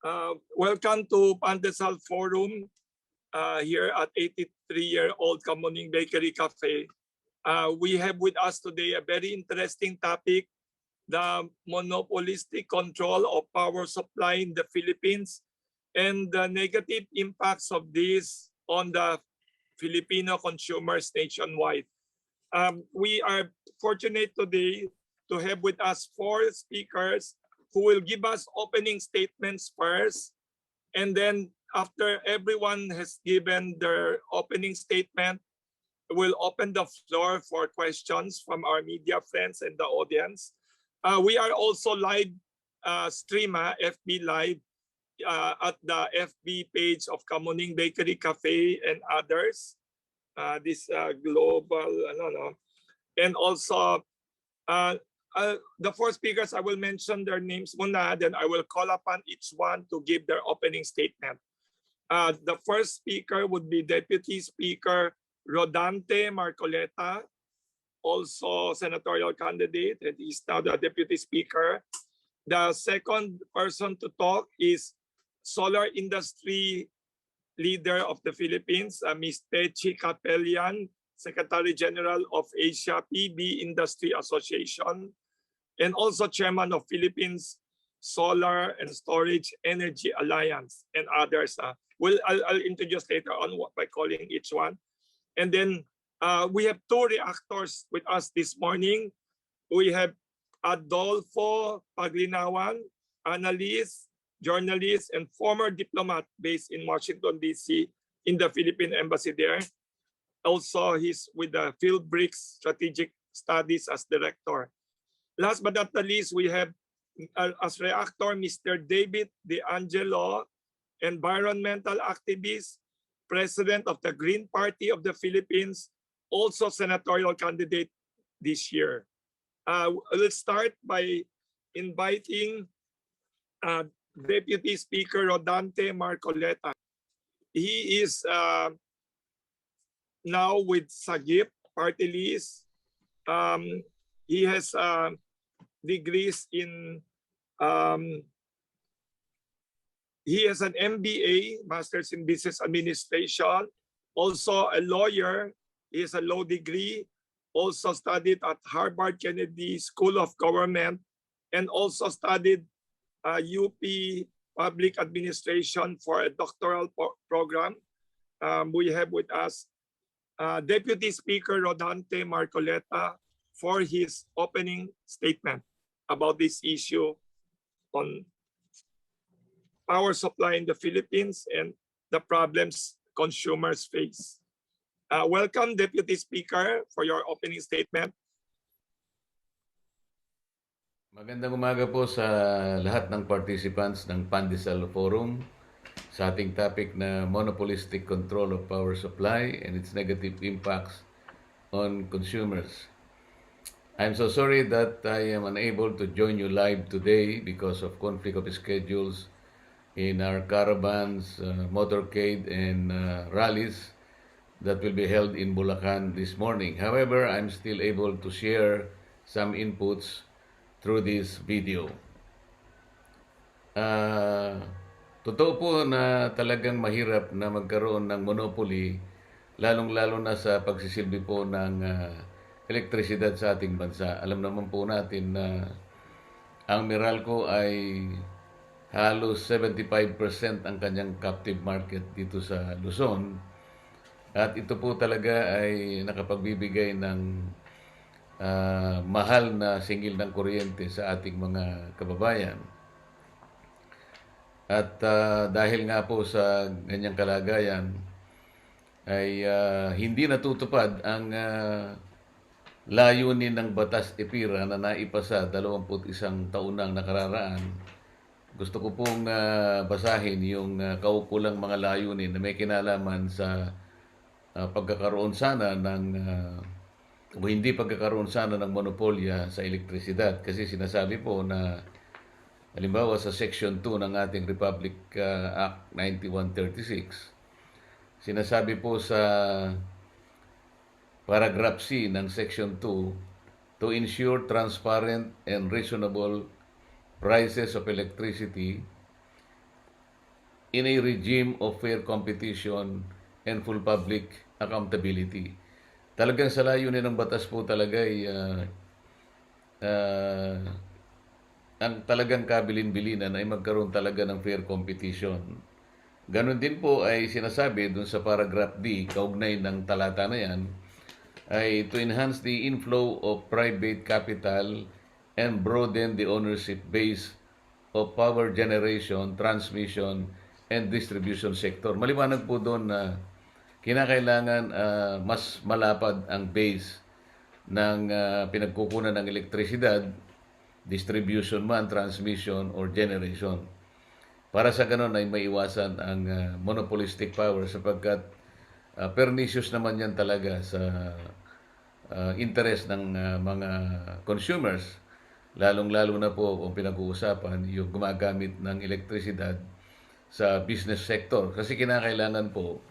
Welcome to Pandesal Forum here at 83-year-old Kamuning Bakery Cafe. We have with us today a very interesting topic, the monopolistic control of power supply in the Philippines and the negative impacts of this on the Filipino consumers nationwide. We are fortunate today to have with us 4 speakers who will give us opening statements first. And then after everyone has given their opening statement, we'll open the floor for questions from our media friends and the audience. We are also live stream, FB Live, at the FB page of Kamuning Bakery Cafe and others. This global, and also the 4 speakers, I will mention their names muna, then I will call upon each one to give their opening statement. The first speaker would be Deputy Speaker Rodante Marcoleta, also senatorial candidate, and he's now the Deputy Speaker. The second person to talk is solar industry leader of the Philippines, Ms. Techi Capellan, Secretary General of Asia PB Industry Association, and also Chairman of Philippines Solar and Storage Energy Alliance, and others. I'll introduce later on by calling each one. And then we have 2 reactors with us this morning. We have Adolfo Paglinawan, analyst, journalist, and former diplomat based in Washington, D.C. in the Philippine Embassy there. Also, he's with the Philbricks Strategic Studies as director. Last but not the least, we have as reactor Mr. David De Angelo, environmental activist, president of the Green Party of the Philippines, also senatorial candidate this year. Let's start by inviting Deputy Speaker Rodante Marcoleta. He is now with Sagip Party List. He has degrees in, he has an MBA, Master's in Business Administration, also a lawyer. He has a law degree, also studied at Harvard Kennedy School of Government, and also studied UP Public Administration for a doctoral program. We have with us Deputy Speaker Rodante Marcoleta for his opening statement about this issue on power supply in the Philippines and the problems consumers face. Welcome, Deputy Speaker, for your opening statement. Magandang umaga po sa lahat ng participants ng Pandesal Forum sa ating topic na monopolistic control of power supply and its negative impacts on consumers. I'm so sorry that I am unable to join you live today because of conflict of schedules in our caravans, motorcade, and rallies that will be held in Bulacan this morning. However, I'm still able to share some inputs through this video. Totoo po na talagang mahirap na magkaroon ng monopoly, lalong-lalo na sa pagsisilbi po ng elektrisidad sa ating bansa. Alam naman po natin na ang Meralco ay halos 75% ang kanyang captive market dito sa Luzon. At ito po talaga ay nakapagbibigay ng mahal na singil ng kuryente sa ating mga kababayan. At dahil nga po sa ganyang kalagayan ay hindi natutupad ang layunin ng Batas Epira na naipasa 21 taon nang nakararaan. Gusto ko pong basahin yung kaukulang mga layunin na may kinalaman sa pagkakaroon sana ng o hindi pagkakaroon sana ng monopolya sa elektrisidad. Kasi sinasabi po na halimbawa sa Section 2 ng ating Republic Act 9136, sinasabi po sa Paragraph C ng Section 2, to ensure transparent and reasonable prices of electricity, in a regime of fair competition and full public accountability. Talagang sa layunin ng batas po talaga ay uh, ang talagang kabilin-bilinan ay magkaroon talaga ng fair competition. Ganon din po ay sinasabi dun sa paragraph D, kaugnay ng talata na yan, ay to enhance the inflow of private capital and broaden the ownership base of power generation, transmission, and distribution sector. Maliwanag po doon na kinakailangan mas malapad ang base ng pinagkukunan ng elektrisidad, distribution man, transmission, or generation. Para sa ganun ay maiwasan ang monopolistic power sapagkat pernicious naman yan talaga sa interest ng mga consumers, lalong-lalo na po kung pinag-uusapan yung gumagamit ng elektrisidad sa business sector. Kasi kinakailangan po,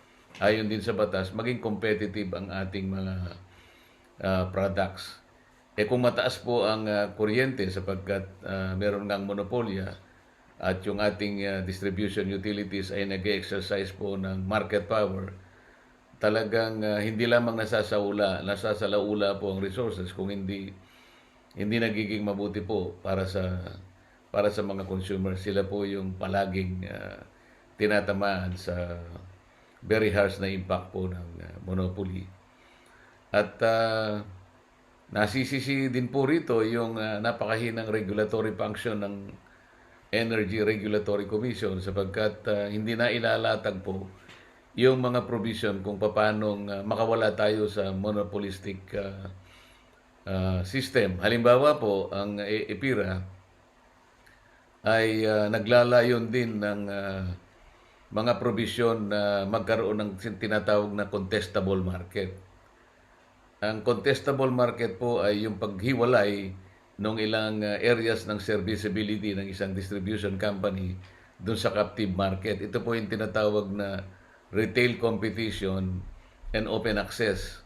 ayon din sa batas, maging competitive ang ating mga products. Kung mataas po ang kuryente sapagkat meron ngang monopolya at yung ating distribution utilities ay nag-exercise po ng market power, talagang hindi lamang nasasalaula po ang resources kung hindi nagiging mabuti po para sa mga consumers. Sila po yung palaging tinatamaan sa very harsh na impact po ng monopoly. At nasisisi din po rito yung napakahinang regulatory function ng Energy Regulatory Commission sapagkat hindi na ilalatag po yung mga provision kung paano makawala tayo sa monopolistic system. Halimbawa po, ang EPIRA ay naglalayon din ng mga provision na magkaroon ng tinatawag na contestable market. Ang contestable market po ay yung paghiwalay ng ilang areas ng serviceability ng isang distribution company dun sa captive market. Ito po yung tinatawag na retail competition and open access.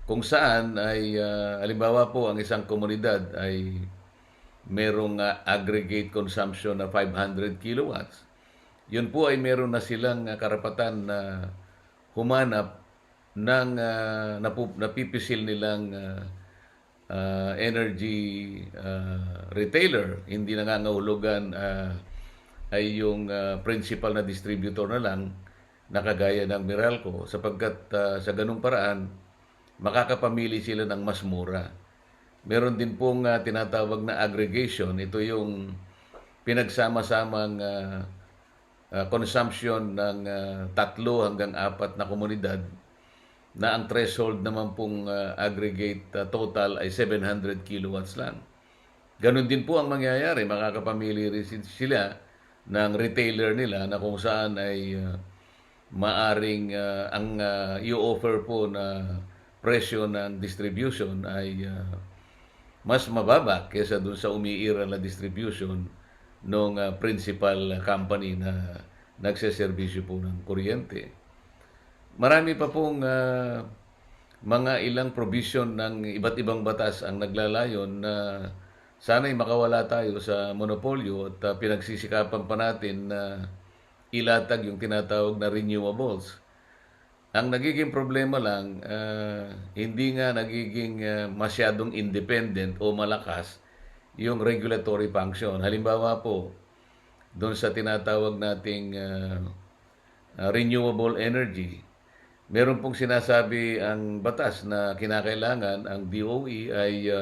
Kung saan ay halimbawa po ang isang komunidad ay merong aggregate consumption na 500 kilowatts. Yun po ay meron na silang karapatan na humanap ng napipisil nilang energy retailer. Hindi nangangahulugan ay yung principal na distributor na lang na kagaya ng Meralco sapagkat sa ganung paraan makakapamili sila ng mas mura. Meron din pong tinatawag na aggregation. Ito yung pinagsama-samang consumption ng 3 hanggang 4 na komunidad na ang threshold naman pong aggregate total ay 700 kilowatts lang. Ganon din po ang mangyayari. Makakapamili rin sila ng retailer nila na kung saan ay maaring ang i-offer po na presyo ng distribution ay mas mababa kaysa dun sa umiiral na distribution ng principal company na nagseserbisyo po ng kuryente. Marami pa pong mga ilang provision ng iba't ibang batas ang naglalayon na sana'y makawala tayo sa monopolyo at pinagsisikapan pa natin na ilatag yung tinatawag na renewables. Ang nagiging problema lang, hindi nga nagiging masyadong independent o malakas yung regulatory function. Halimbawa po, doon sa tinatawag nating renewable energy, meron pong sinasabi ang batas na kinakailangan ang DOE ay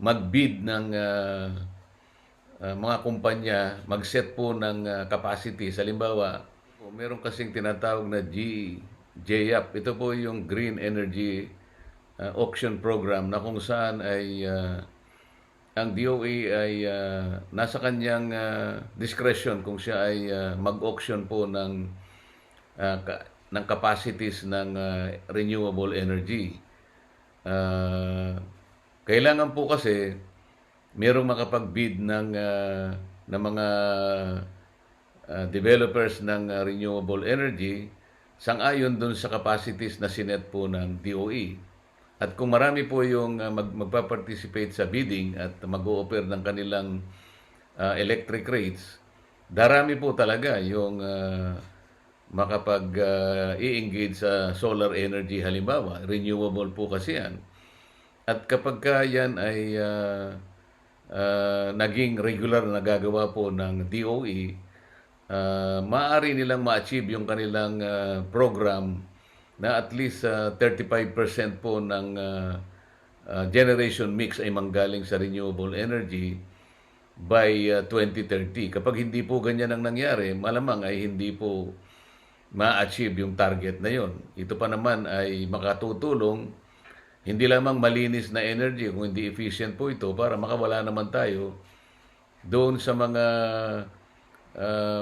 mag-bid ng mga kumpanya, mag-set po ng capacity. Halimbawa, meron kasing tinatawag na JEAP. Ito po yung Green Energy Auction Program na kung saan ay ang DOE ay nasa kanyang discretion kung siya ay mag-auction po ng capacities ng renewable energy. Kailangan po kasi merong makapag-bid ng mga developers ng renewable energy sang-ayon dun sa capacities na sinet po ng DOE. At kung marami po yung magpa-participate sa bidding at mag-o-offer ng kanilang electric rates, darami po talaga yung makapag-i-engage sa solar energy halimbawa. Renewable po kasi yan. At kapag yan ay naging regular na nagagawa po ng DOE, maaari nilang ma-achieve yung kanilang program na at least 35% po ng generation mix ay manggaling sa renewable energy by 2030. Kapag hindi po ganyan ang nangyari, malamang ay hindi po ma-achieve yung target na yon. Ito pa naman ay makatutulong hindi lamang malinis na energy, kung hindi efficient po ito para makawala naman tayo doon sa mga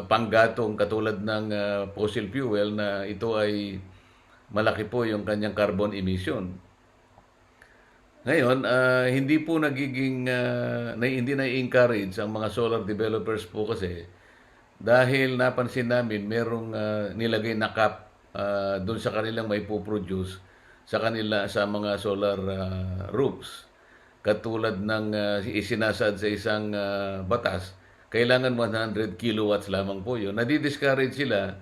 panggatong katulad ng fossil fuel na ito ay malaki po yung kanyang carbon emission. Ngayon, hindi po nagiging, hindi na-encourage ang mga solar developers po kasi dahil napansin namin merong nilagay na cap doon sa kanilang may produce sa kanila sa mga solar roofs. Katulad ng isinasad sa isang batas, kailangan 100 kilowatts lamang po yun. Nadi-discourage sila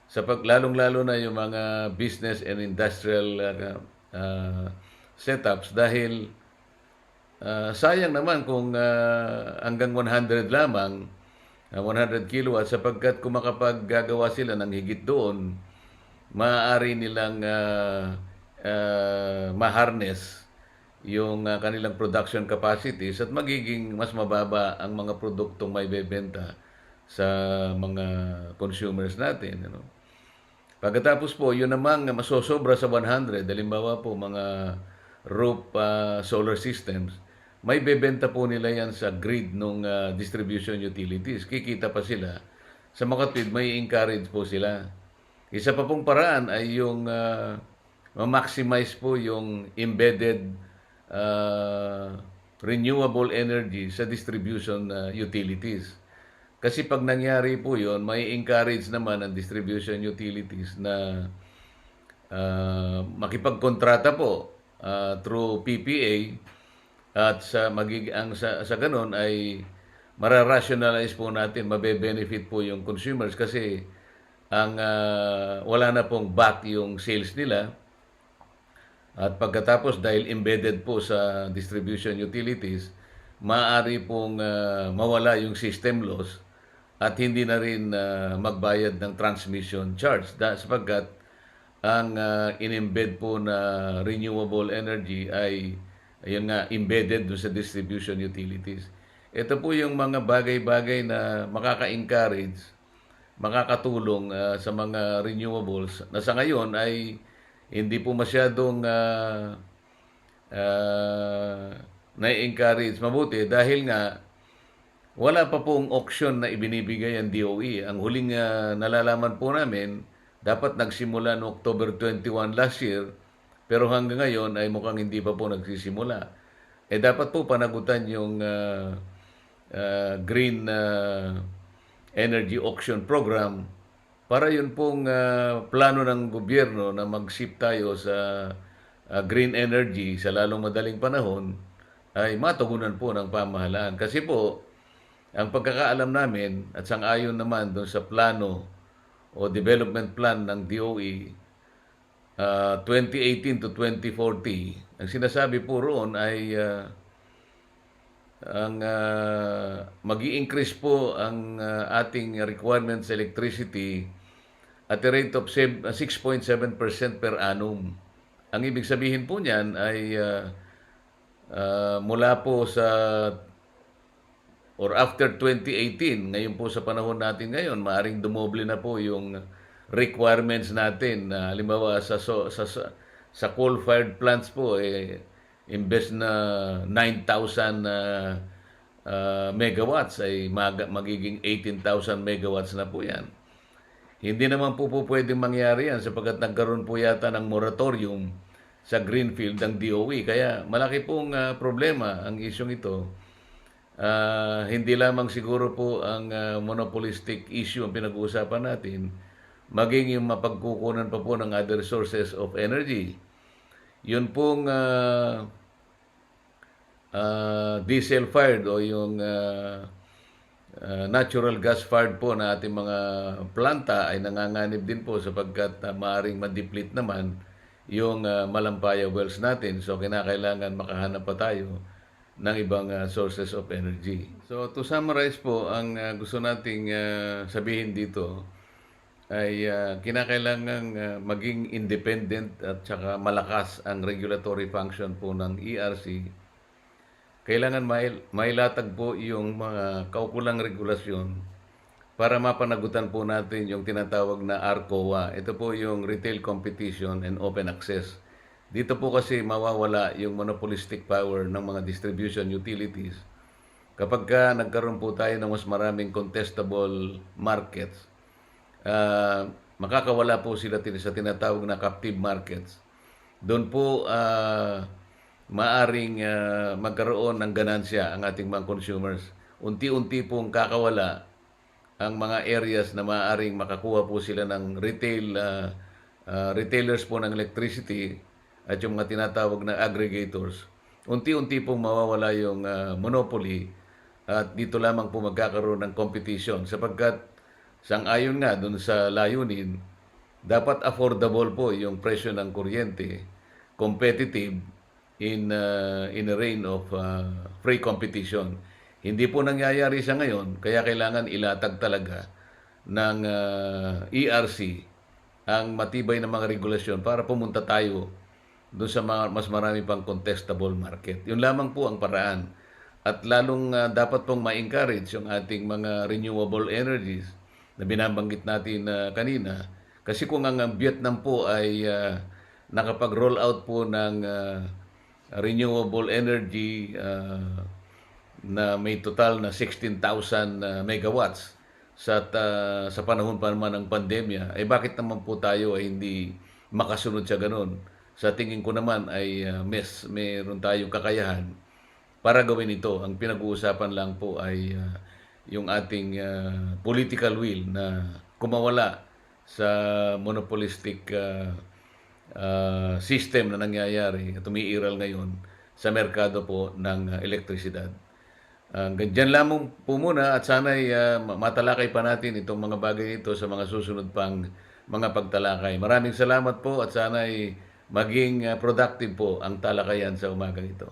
sa lalong-lalo na yung mga business and industrial setups dahil sayang naman kung hanggang 100 lamang, 100 kilowatts, sapagkat kung makapaggagawa sila ng higit doon, maaari nilang ma-harness yung kanilang production capacities at magiging mas mababa ang mga produktong may bebenta sa mga consumers natin. Ano? Pagkatapos po, yun namang masosobra sa 100, halimbawa po mga roof solar systems, may bebenta po nila yan sa grid ng distribution utilities. Kikita pa sila. Sa makatwid, may encourage po sila. Isa pa pong paraan ay yung ma-maximize po yung embedded renewable energy sa distribution utilities. Kasi pag nangyari po yon, may encourage naman ang distribution utilities na makipagkontrata po through PPA at sa ganun ay mara-rationalize po natin, mabe-benefit po yung consumers kasi ang wala na pong back yung sales nila at pagkatapos dahil embedded po sa distribution utilities, maaari pong mawala yung system loss at hindi na rin magbayad ng transmission charge sapagkat ang in-embed po na renewable energy ay ayun nga embedded do sa distribution utilities. Ito po yung mga bagay-bagay na makaka-encourage, makakatulong sa mga renewables na sa ngayon ay hindi po masyadong na-encourage mabuti dahil nga wala pa pong auction na ibinibigay ang DOE. Ang huling nalalaman po namin, dapat nagsimula no October 21 last year, pero hanggang ngayon ay mukhang hindi pa po nagsisimula. Dapat po panagutan yung green energy auction program para yun pong plano ng gobyerno na mag-shift tayo sa green energy sa lalong madaling panahon ay matugunan po ng pamahalaan. Kasi po, ang pagkakaalam namin at sang-ayon naman doon sa plano o development plan ng DOE 2018 to 2040, ang sinasabi po roon ay ang magi-increase po ang ating requirements sa electricity at a rate of 6.7% per annum. Ang ibig sabihin po niyan ay mula po sa or after 2018, ngayon po sa panahon natin ngayon, maaring dumoble na po yung requirements natin. Halimbawa sa coal-fired plants po, imbes na 9,000 megawatts ay magiging 18,000 megawatts na po yan. Hindi naman po pwedeng mangyari yan sapagkat nagkaroon po yata ng moratorium sa Greenfield ng DOE. Kaya malaki pong problema ang isyong ito. Hindi lamang siguro po ang monopolistic issue ang pinag-uusapan natin, maging yung mapagkukunan pa po ng other sources of energy. Yun pong diesel-fired o yung natural gas-fired po na ating mga planta ay nanganganib din po sapagkat maaaring ma-deplete naman yung malampaya wells natin. So, kinakailangan makahanap pa tayo ng ibang sources of energy. So, to summarize po, ang gusto nating sabihin dito ay kinakailangan maging independent at saka malakas ang regulatory function po ng ERC. Kailangan mailatag po yung mga kaukulang regulasyon para mapanagutan po natin yung tinatawag na RCOA. Ito po yung Retail Competition and Open Access. Dito po kasi mawawala yung monopolistic power ng mga distribution utilities. Kapag nagkaroon po tayo ng mas maraming contestable markets, makakawala po sila sa tinatawag na captive markets. Doon po maaring magkaroon ng ganansya ang ating mga consumers. Unti-unti pong kakawala ang mga areas na maaring makakuha po sila ng retailers po ng electricity at yung mga tinatawag na aggregators. Unti-unti pong mawawala yung monopoly at dito lamang po magkakaroon ng competition sapagkat sang-ayon nga dun sa layunin, dapat affordable po yung presyo ng kuryente, competitive in a reign of free competition. Hindi po nangyayari sa ngayon, kaya kailangan ilatag talaga ng ERC ang matibay na mga regulasyon para pumunta tayo doon sa mas marami pang contestable market. Yun lamang po ang paraan. At lalong dapat pong ma-encourage yung ating mga renewable energies na binabanggit natin kanina. Kasi kung ang Vietnam po ay nakapag-roll out po ng renewable energy na may total na 16,000 megawatts sa panahon pa naman ng pandemya, eh bakit naman po tayo ay hindi makasunod sa ganun? Sa tingin ko naman ay meron tayong kakayahan para gawin ito. Ang pinag-uusapan lang po ay yung ating political will na kumawala sa monopolistic system na nangyayari at umiiral ngayon sa merkado po ng elektrisidad. Ganyan lamang po muna at sana'y matalakay pa natin itong mga bagay ito sa mga susunod pang mga pagtalakay. Maraming salamat po at sana'y maging productive po ang talakayan sa umaga ito.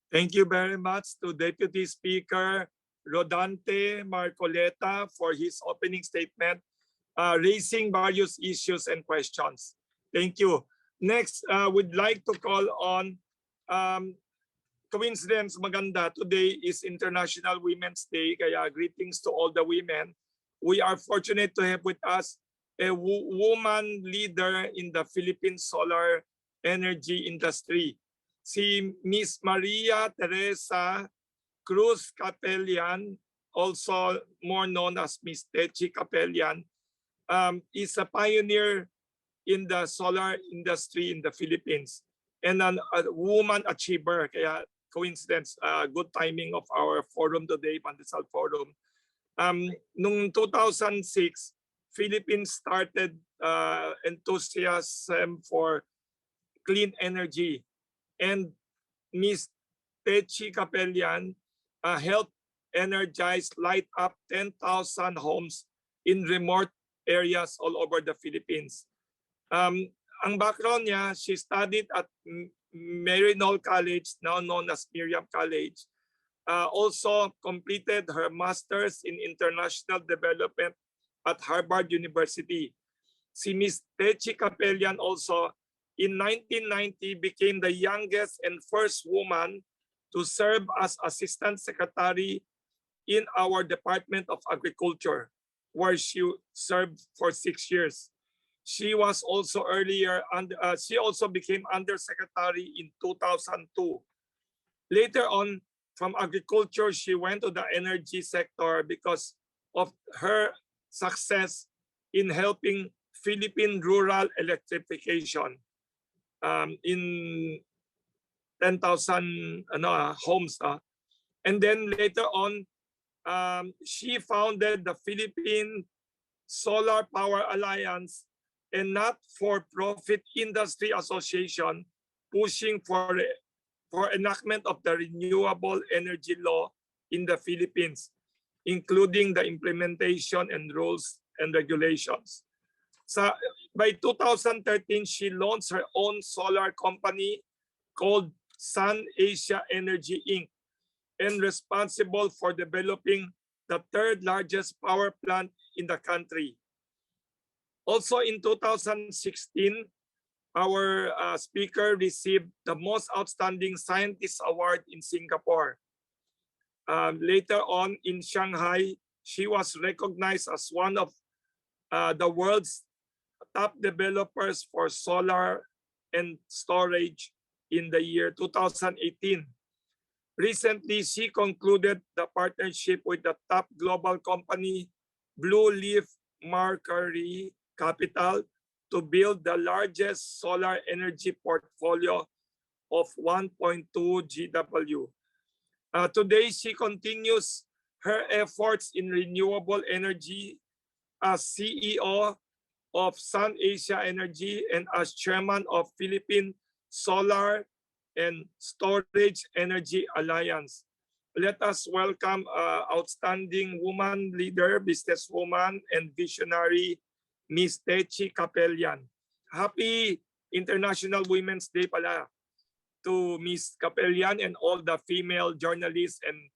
Thank you very much to Deputy Speaker Rodante Marcoleta for his opening statement, raising various issues and questions. Thank you. Next, we'd like to call on, coincidence maganda, today is International Women's Day, kaya greetings to all the women. We are fortunate to have with us a woman leader in the Philippine solar energy industry. Si Miss Maria Teresa Cruz Capellan, also more known as Miss Techi Capellan, is a pioneer in the solar industry in the Philippines and a woman achiever. Kaya coincidence, good timing of our forum today, Pandesal Forum. Noong 2006, Philippines started enthusiasm for clean energy. And Ms. Techi Capellan helped energize, light up 10,000 homes in remote areas all over the Philippines. Ang background niya, she studied at Maryknoll College, now known as Miriam College. Also completed her master's in international development at Harvard University. Si Ms. Techi Capellan also in 1990 became the youngest and first woman to serve as Assistant Secretary in our Department of Agriculture, where she served for 6 years. She was also she also became Undersecretary in 2002. Later on, from agriculture, she went to the energy sector because of her success in helping Philippine rural electrification. In 10,000 homes. And then later on, she founded the Philippine Solar Power Alliance and not-for-profit industry association pushing for enactment of the renewable energy law in the Philippines, including the implementation and rules and regulations. By 2013, she launched her own solar company called Sun Asia Energy Inc. and responsible for developing the third largest power plant in the country. Also in 2016, our speaker received the Most Outstanding Scientist Award in Singapore. Later on in Shanghai, she was recognized as one of the world's top developers for solar and storage in the year 2018. Recently, she concluded the partnership with the top global company, Blue Leaf Mercury Capital, to build the largest solar energy portfolio of 1.2 GW. Today, she continues her efforts in renewable energy as CEO of Sun Asia Energy and as chairman of Philippine Solar and Storage Energy Alliance. Let us welcome outstanding woman leader, businesswoman, and visionary, Ms. Techi Capellan. Happy International Women's Day pala to Ms. Capellan and all the female journalists and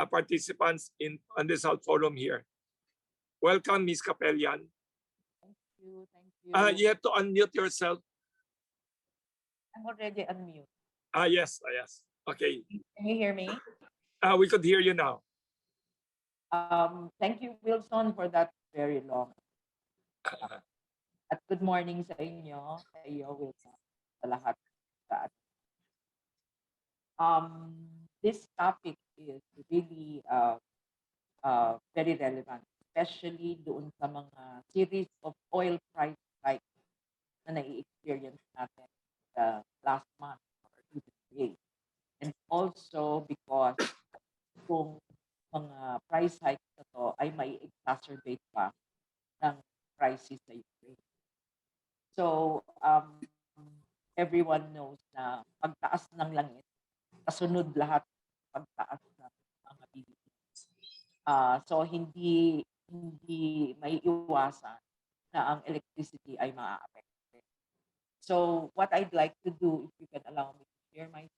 participants on this forum here. Welcome, Ms. Capellan. Thank you. Thank you. You have to unmute yourself. I'm already unmute. Yes. Okay. Can you hear me? We could hear you now. Thank you, Wilson, for that very long. At good morning sa inyo, sa iyo, Wilson, sa lahat. This topic is really very relevant, especially doon sa mga series of oil price hikes na nai-experience natin last month or even today. And also because kung mga price hikes na to ay may exacerbate pa ng crisis sa Ukraine. So, everyone knows na pagtaas ng langit, kasunod lahat pagtaas ng mga bilihin. So, hindi may iwasan na ang electricity ay maa-affect. So, what I'd like to do, if you can allow me to share my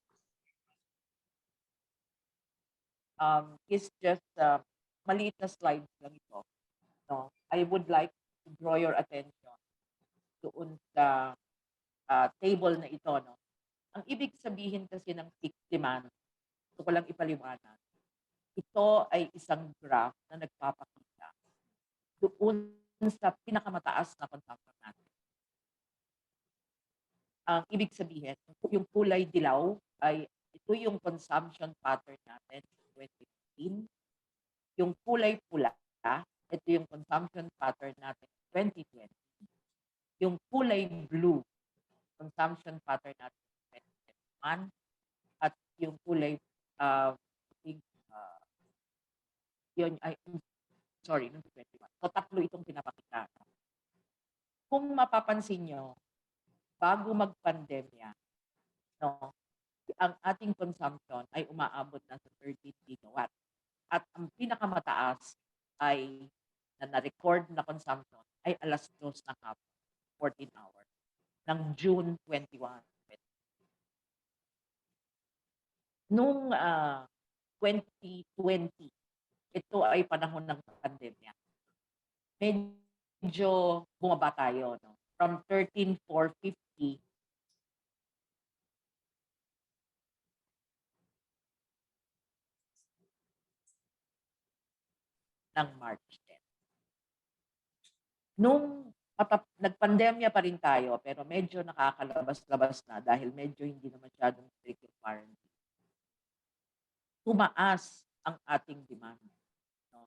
is just maliit na slides lang ito. No? I would like to draw your attention doon sa table na ito. No? Ang ibig sabihin kasi ng peak demand, ito ko lang ipaliwanag. Ito ay isang graph na nagpapakita doon sa pinakamataas na consumption natin. Ang ibig sabihin, yung kulay dilaw ay ito yung consumption pattern natin in 2015. Yung kulay pula, ito yung consumption pattern natin in 2020. Yung kulay blue, consumption pattern natin in 2021. At yung kulay yun ay sorry, noong 2021. So tatlo itong pinapakita. Kung mapapansin nyo, bago mag-pandemya, no, ang ating consumption ay umaabot na sa 13 gigawatt. At ang pinakamataas ay na-record na consumption ay alas 2 ng hapon, 14 hours, ng June 21. Noong 2020, ito ay panahon ng pandemya. Medyo bumaba tayo, no? From 13,450 ng March 10. Nung nagpandemya pa rin tayo, pero medyo nakakalabas-labas na dahil medyo hindi na masyadong strict yung quarantine. Tumaas ang ating demand, no?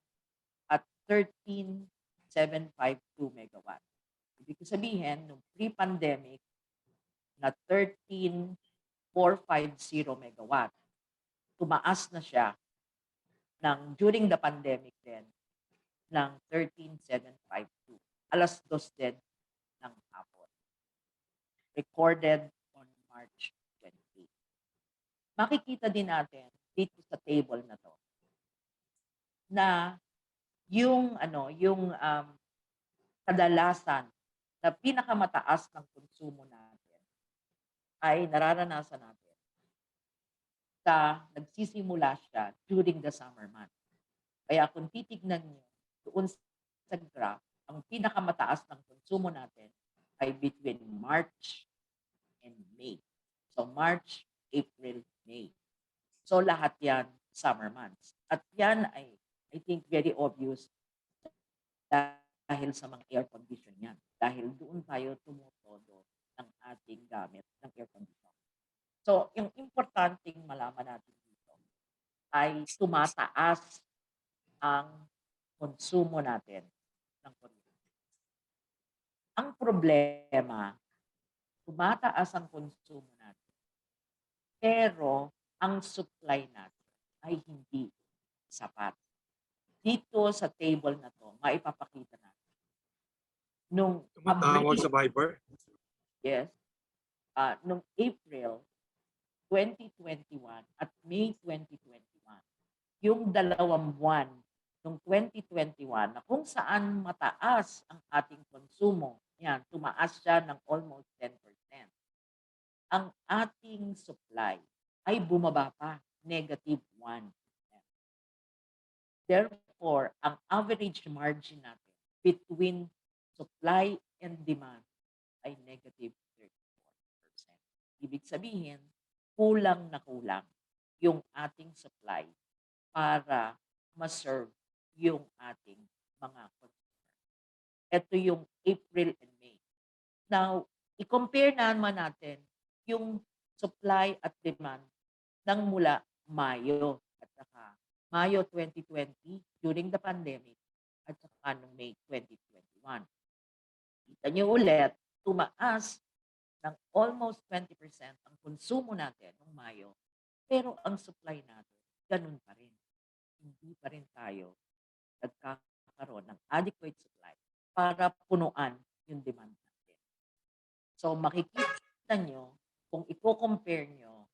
At 13,752 megawatt. Ibig sabihin, nung pre-pandemic na 13,450 megawatt, tumaas na siya during the pandemic din ng 13,752. Alas 2 din ng recorded on March 28. Makikita din natin dito sa table na to na yung kadalasan na pinakamataas ng konsumo natin ay nararanasan natin nagsisimula siya during the summer months. Kaya kung titignan niyo doon sa graph, ang pinakamataas ng konsumo natin ay between March and May. So March, April, May. So lahat yan summer months. At yan ay, I think, very obvious dahil sa mga air condition yan. Dahil doon tayo tumutodo ng ating gamit ng air condition. So, yung importanteng malaman natin dito ay tumataas ang konsumo natin ng kuryente. Ang problema, tumataas ang konsumo natin, pero ang supply natin ay hindi sapat. Dito sa table na to, maipapakita natin. Nung Tumatawag sa Viber? Yes. Nung April 2021 at May 2021, yung dalawang buwan ng 2021 na kung saan mataas ang ating konsumo, yan, tumaas siya ng almost 10%. Ang ating supply ay bumaba pa, negative 1%. Therefore, ang average margin natin between supply and demand ay negative 34%. Ibig sabihin, kulang na kulang yung ating supply para ma-serve yung ating mga consumer. Ito yung April and May. Now, i-compare naman natin yung supply at demand ng mula Mayo at saka Mayo 2020 during the pandemic at saka noong May 2021. Kita nyo ulit, tumaas ng almost 20% ang konsumo natin noong Mayo, pero ang supply natin, ganun pa rin. Hindi pa rin tayo nagkakaroon ng adequate supply para punuan yung demand natin. So makikita nyo, kung i-compare nyo,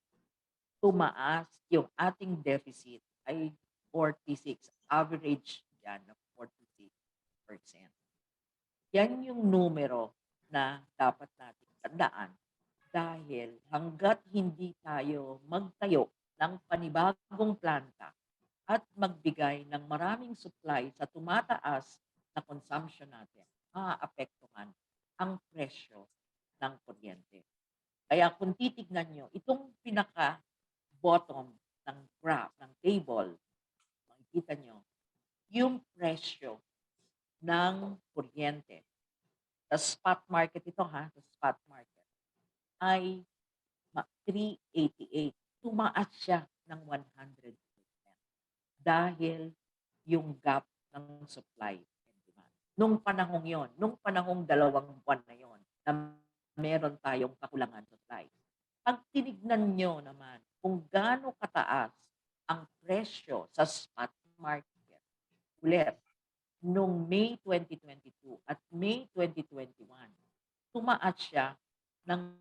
tumaas yung ating deficit ay 46, average yan na 46%. Yan yung numero na dapat natin tandaan dahil hanggat hindi tayo magtayo ng panibagong planta at magbigay ng maraming supply sa tumataas na consumption natin, maaapektuhan ang presyo ng kuryente. Kaya kung titignan nyo, itong pinaka-bottom ng graph, ng table, makikita nyo, yung presyo ng kuryente sa spot market ito sa spot market ay 388. Tumaas siya ng 100% dahil yung gap ng supply and demand. Nung panahong yon, nung panahong 2 buwan na yon, na meron tayong kakulangan supply. Pag tinignan nyo naman kung gaano kataas ang presyo sa spot market, ulit, nung May 2022 at May 2021, tumaas siya ng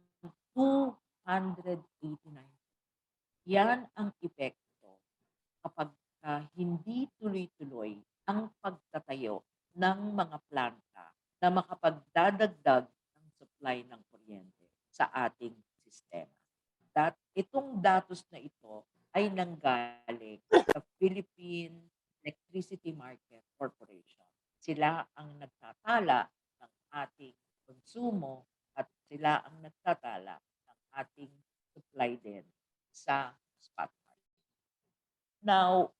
289. Yan ang epekto kapag hindi tuloy-tuloy ang pagtatayo ng mga planta na makapagdadagdag ng supply ng kuryente sa ating sistema. Itong datos na ito ay nanggaling sa Philippine Electricity Market Corporation. Sila ang nagtatala ng ating konsumo at sila ang nagtatala ng ating supply din sa spot market. Now,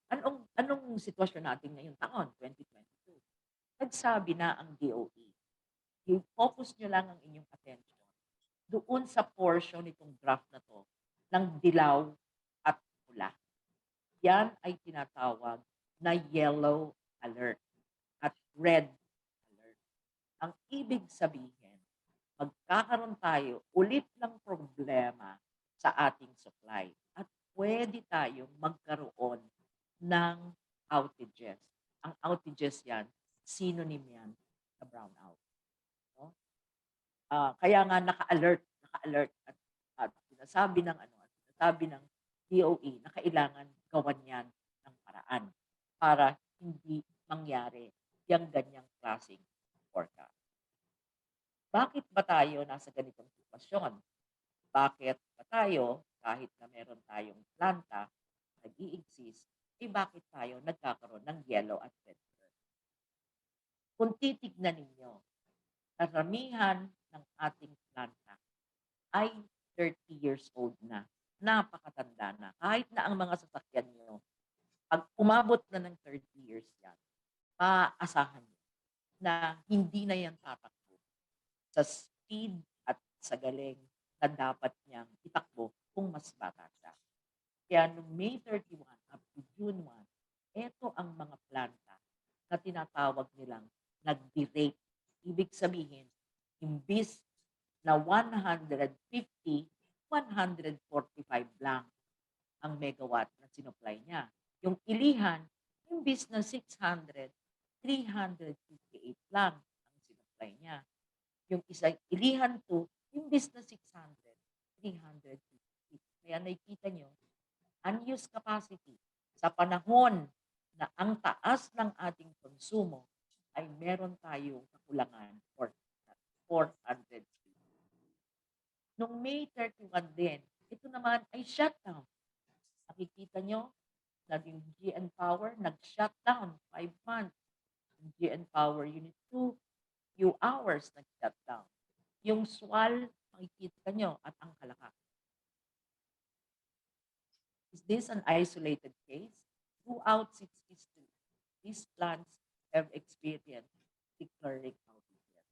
anong sitwasyon natin ngayong taon, 2022? Nagsabi na ang DOE. I-focus nyo lang ang inyong attention doon sa portion nitong graph na to ng dilaw at pula. Yan ay tinatawag na yellow alert at red alert. Ang ibig sabihin, magkakaroon tayo ulit ng problema sa ating supply at pwede tayong magkaroon ng outages. Ang outages yan, synonym yan sa brownout. No? Kaya nga naka-alert naka-alert at sinasabi ng sinasabi ng DOE na kailangan gawan yan ng paraan para hindi mangyari yung ganyang klaseng forecast. Bakit ba tayo nasa ganitong sitwasyon? Bakit ba tayo, kahit na meron tayong planta, nag-i-exist, bakit tayo nagkakaroon ng yellow at red fern? Kung titignan ninyo, karamihan ng ating planta ay 30 years old na. Napakatanda na. Kahit na ang mga sasakyan nyo, pag umabot na ng 30 years yan, maaasahan nyo na hindi na yan tatakbo sa speed at sa galing na dapat niyang itakbo kung mas bata siya. Kaya noong May 31 up to June 1, ito ang mga planta na tinatawag nilang nag-derate. Ibig sabihin, imbis na 150, 145 lang ang megawatt na sinupply niya. Yung ilihan, imbis na 600, 358 lang ang sinupply niya. Yung isang ilihan 2, imbis na 600, 358. Kaya nakikita nyo, unused capacity sa panahon na ang taas ng ating konsumo ay meron tayong kakulangan for 400. Noong May 31 din, ito naman ay shutdown. Nakikita nyo na yung GN Power nag-shutdown 5 months. Yung GN Power Unit 2, few hours nag-shutdown. Yung SWAL, makikita nyo at ang Kalaka. Is this an isolated case? Throughout 6 history, these plants have experienced recurring outages.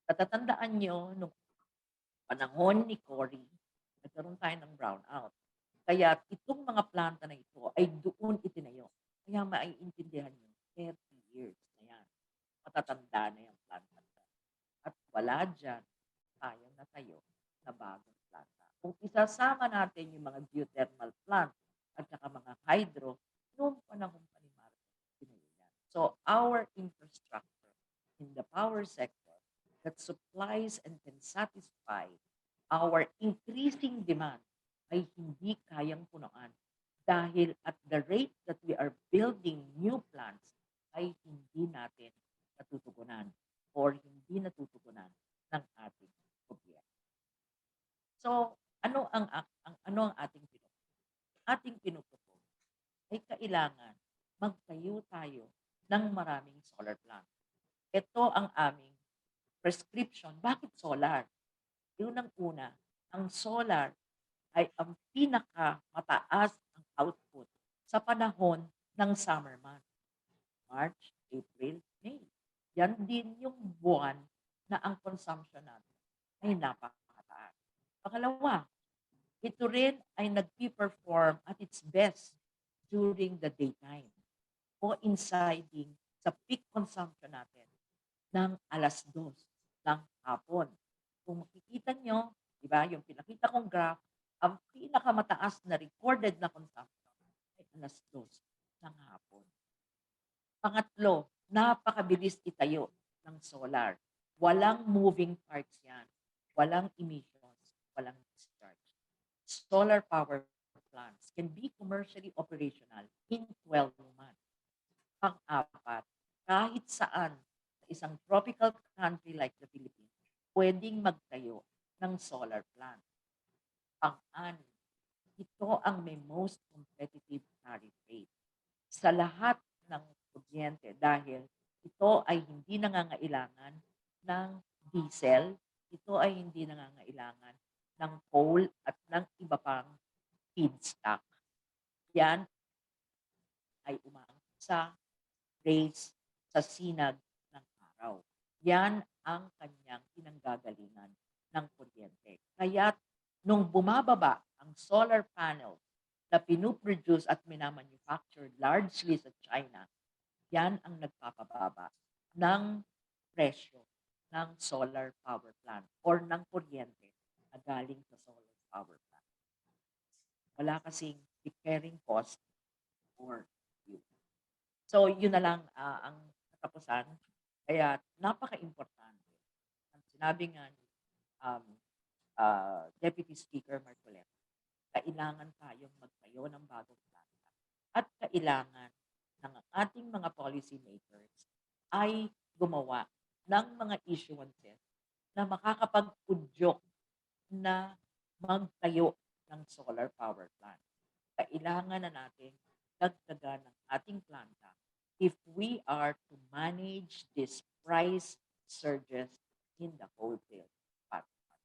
Natatandaan nyo, nung panahon ni Cory, nagkaroon tayo ng brownout. Kaya itong mga planta na ito ay doon itinayo. Kaya maiintindihan nyo, 30 years na yan. Matatanda na yung planta. At wala dyan tayong natayo na bagong planta. Kung isasama natin yung mga geothermal plant at saka mga hydro, noong panahon pa ni Marcos, tinayo yan. So our infrastructure in the power sector that supplies and can satisfy our increasing demand ay hindi kayang punuan dahil at the rate that we are building new plants ay hindi natin natutugunan or hindi natutugunan ng ating gobyerno. So, ano ang ating pinupupo? Ating pinupupo ay kailangan magtayo tayo ng maraming solar plant. Ito ang aming prescription. Bakit solar? Unang-una, ang solar ay ang pinakamataas ang output sa panahon ng summer month. March, April, May. Yan din yung buwan na ang consumption natin ay napakataas. Pangalawa, ito rin ay nag-perform at its best during the daytime o insiding sa peak consumption natin ng 2:00 ng hapon. Kung makikita nyo, di ba, yung pinakita kong graph, ang pinakamataas na recorded na consumption ay 2:00 ng hapon. Pangatlo, napakabilis itayo ng solar. Walang moving parts yan. Walang emissions. Walang discharge. Solar power plants can be commercially operational in 12 months. Pang-apat, kahit saan sa isang tropical country like the Philippines, pwedeng magtayo ng solar plant. Pang-anim, ito ang may most competitive tariff rate sa lahat ng kuryente dahil ito ay hindi nangangailangan ng diesel, ito ay hindi nangangailangan ng coal at ng iba pang feedstock. Yan ay umang sa rays sa sinag ng araw. Yan ang kanyang pinanggagalingan ng kuryente. Kaya nung bumababa ang solar panel na pinuproduce at minamanufactured largely sa China, yan ang nagpapababa ng presyo ng solar power plant or ng kuryente na galing sa solar power plant. Wala kasing recurring cost or fuel. So, yun na lang ang katapusan. Kaya napaka-importante. Ang sinabi nga ni Deputy Speaker Marcoleta, kailangan tayong magtayo ng bagong planta at kailangan ng ating mga policy makers ay gumawa ng mga issuances na makakapag-udyok na magtayo ng solar power plant. Kailangan na natin dagdagan ng ating planta if we are to manage these price surges in the wholesale market.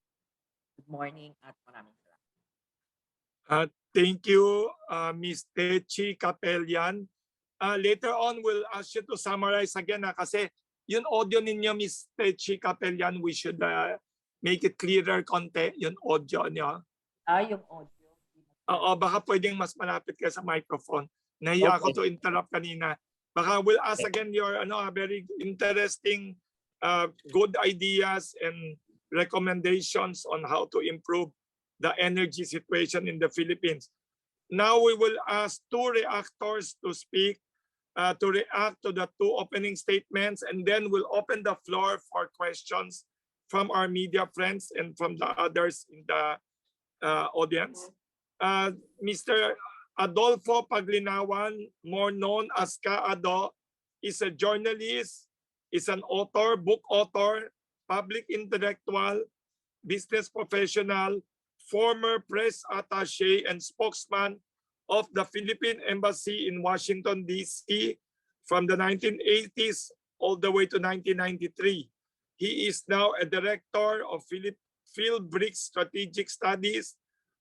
Good morning at maraming salamat. Thank you, Ms. Techi Capellan. Later on, we'll ask you to summarize again kasi yung audio ninyo, Ms. Techi Capellan, we should make it clearer konti, yung audio niyo. Yung audio. Oo, baka pwedeng mas malapit ka sa microphone. Nahiya ako to interrupt kanina. Baka we'll ask again your very interesting good ideas and recommendations on how to improve the energy situation in the Philippines. Now we will ask two reactors to speak, to react to the two opening statements, and then we'll open the floor for questions from our media friends and from the others in the audience. Mr. Adolfo Paglinawan, more known as Ka-Ado, is a journalist, is an author, book author, public intellectual, business professional, former press attaché and spokesman of the Philippine Embassy in Washington, D.C. from the 1980s all the way to 1993. He is now a director of Philbrick Strategic Studies,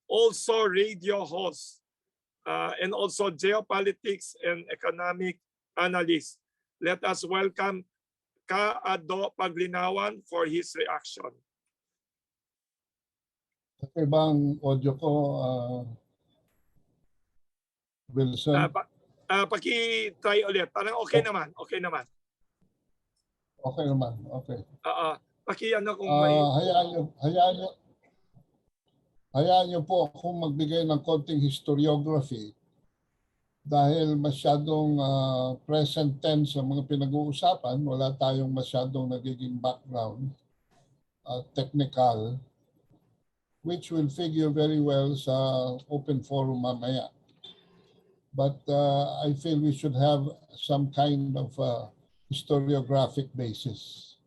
also radio host, and also geopolitics and economic analyst. Let us welcome Ka-Ado Paglinawan for his reaction. Okay ba ang audio ko, Wilson? Paki-try ulit. Parang okay naman. Okay naman. Okay naman, okay. Paki-ano kung may... Hayaan niyo po akong magbigay ng konting historiography dahil masyadong present tense sa mga pinag-uusapan, wala tayong masyadong nagiging background technical, which will figure very well sa open forum mamaya. But I feel we should have some kind of historiographic basis.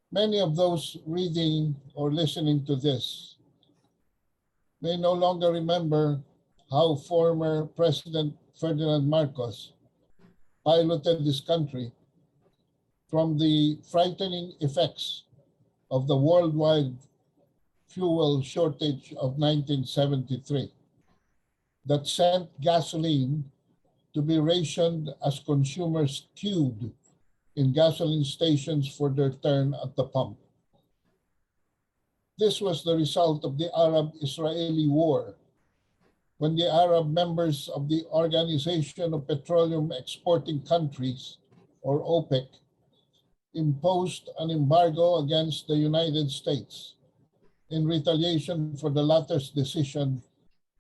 Many of those reading or listening to this may no longer remember how former President Ferdinand Marcos piloted this country from the frightening effects of the worldwide fuel shortage of 1973 that sent gasoline to be rationed as consumers queued in gasoline stations for their turn at the pump. This was the result of the Arab-Israeli war, when the Arab members of the Organization of Petroleum Exporting Countries, or OPEC, imposed an embargo against the United States in retaliation for the latter's decision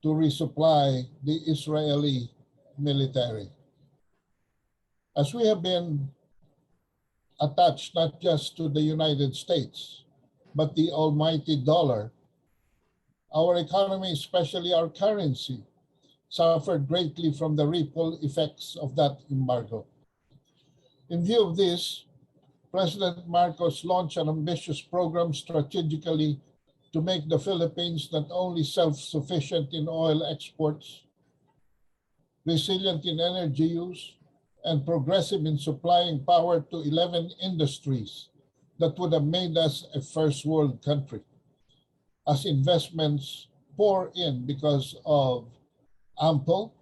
to resupply the Israeli military. As we have been attached not just to the United States, but the almighty dollar, our economy, especially our currency, suffered greatly from the ripple effects of that embargo. In view of this, President Marcos launched an ambitious program strategically to make the Philippines not only self-sufficient in oil exports, resilient in energy use, and progressive in supplying power to 11 industries that would have made us a first world country, as investments pour in because of ample,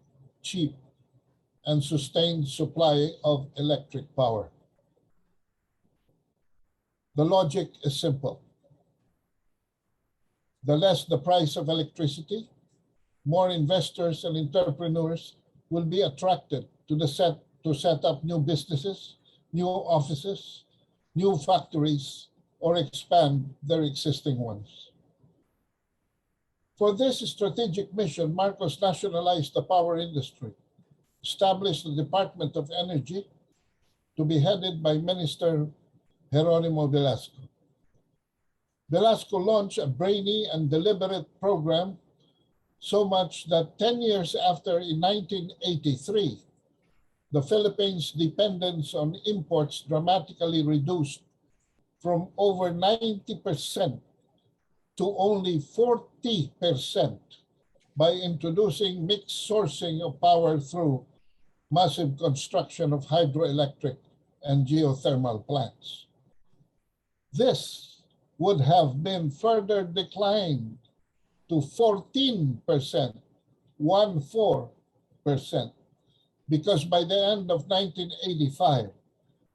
cheap, and sustained supply of electric power. The logic is simple. The less the price of electricity, more investors and entrepreneurs will be attracted to set up new businesses, new offices, new factories, or expand their existing ones. For this strategic mission, Marcos nationalized the power industry, established the Department of Energy to be headed by Minister Jeronimo Velasco. Velasco launched a brainy and deliberate program, so much that 10 years after, in 1983, the Philippines' dependence on imports dramatically reduced from over 90% to only 40% by introducing mixed sourcing of power through massive construction of hydroelectric and geothermal plants. This would have been further declined to 14%, 14%, because by the end of 1985,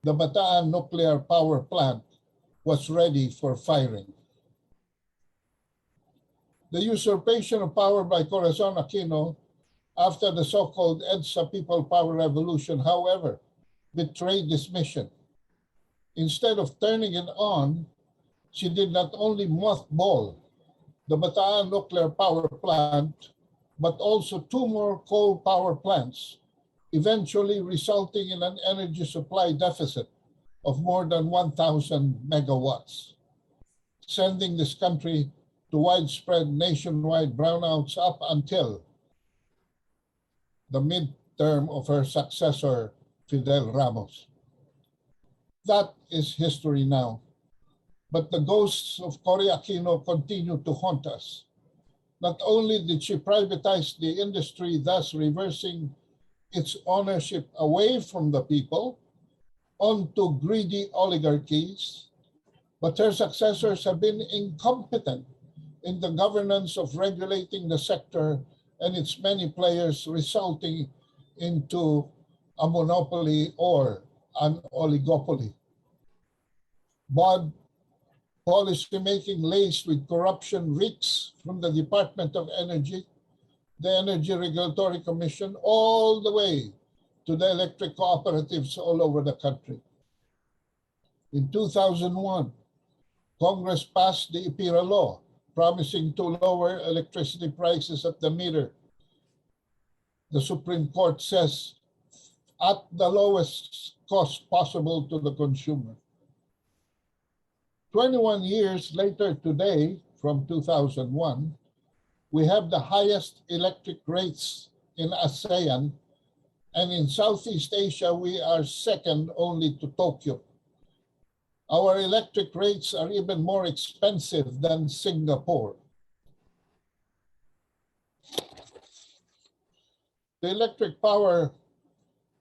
the Bataan nuclear power plant was ready for firing. The usurpation of power by Corazon Aquino after the so-called EDSA People Power Revolution, however, betrayed this mission. Instead of turning it on, she did not only mothball the Bataan nuclear power plant, but also 2 more coal power plants, eventually resulting in an energy supply deficit of more than 1,000 megawatts, sending this country to widespread nationwide brownouts up until the midterm of her successor, Fidel Ramos. That is history now. But the ghosts of Cory Aquino continue to haunt us. Not only did she privatize the industry, thus reversing its ownership away from the people onto greedy oligarchies, but her successors have been incompetent in the governance of regulating the sector and its many players, resulting into a monopoly or an oligopoly. Bad policymaking laced with corruption reeks from the Department of Energy, the Energy Regulatory Commission, all the way to the electric cooperatives all over the country. In 2001, Congress passed the IPIRA law, promising to lower electricity prices at the meter. The Supreme Court says at the lowest cost possible to the consumer. 21 years later today, from 2001, we have the highest electric rates in ASEAN, and in Southeast Asia, we are second only to Tokyo. Our electric rates are even more expensive than Singapore. The Electric Power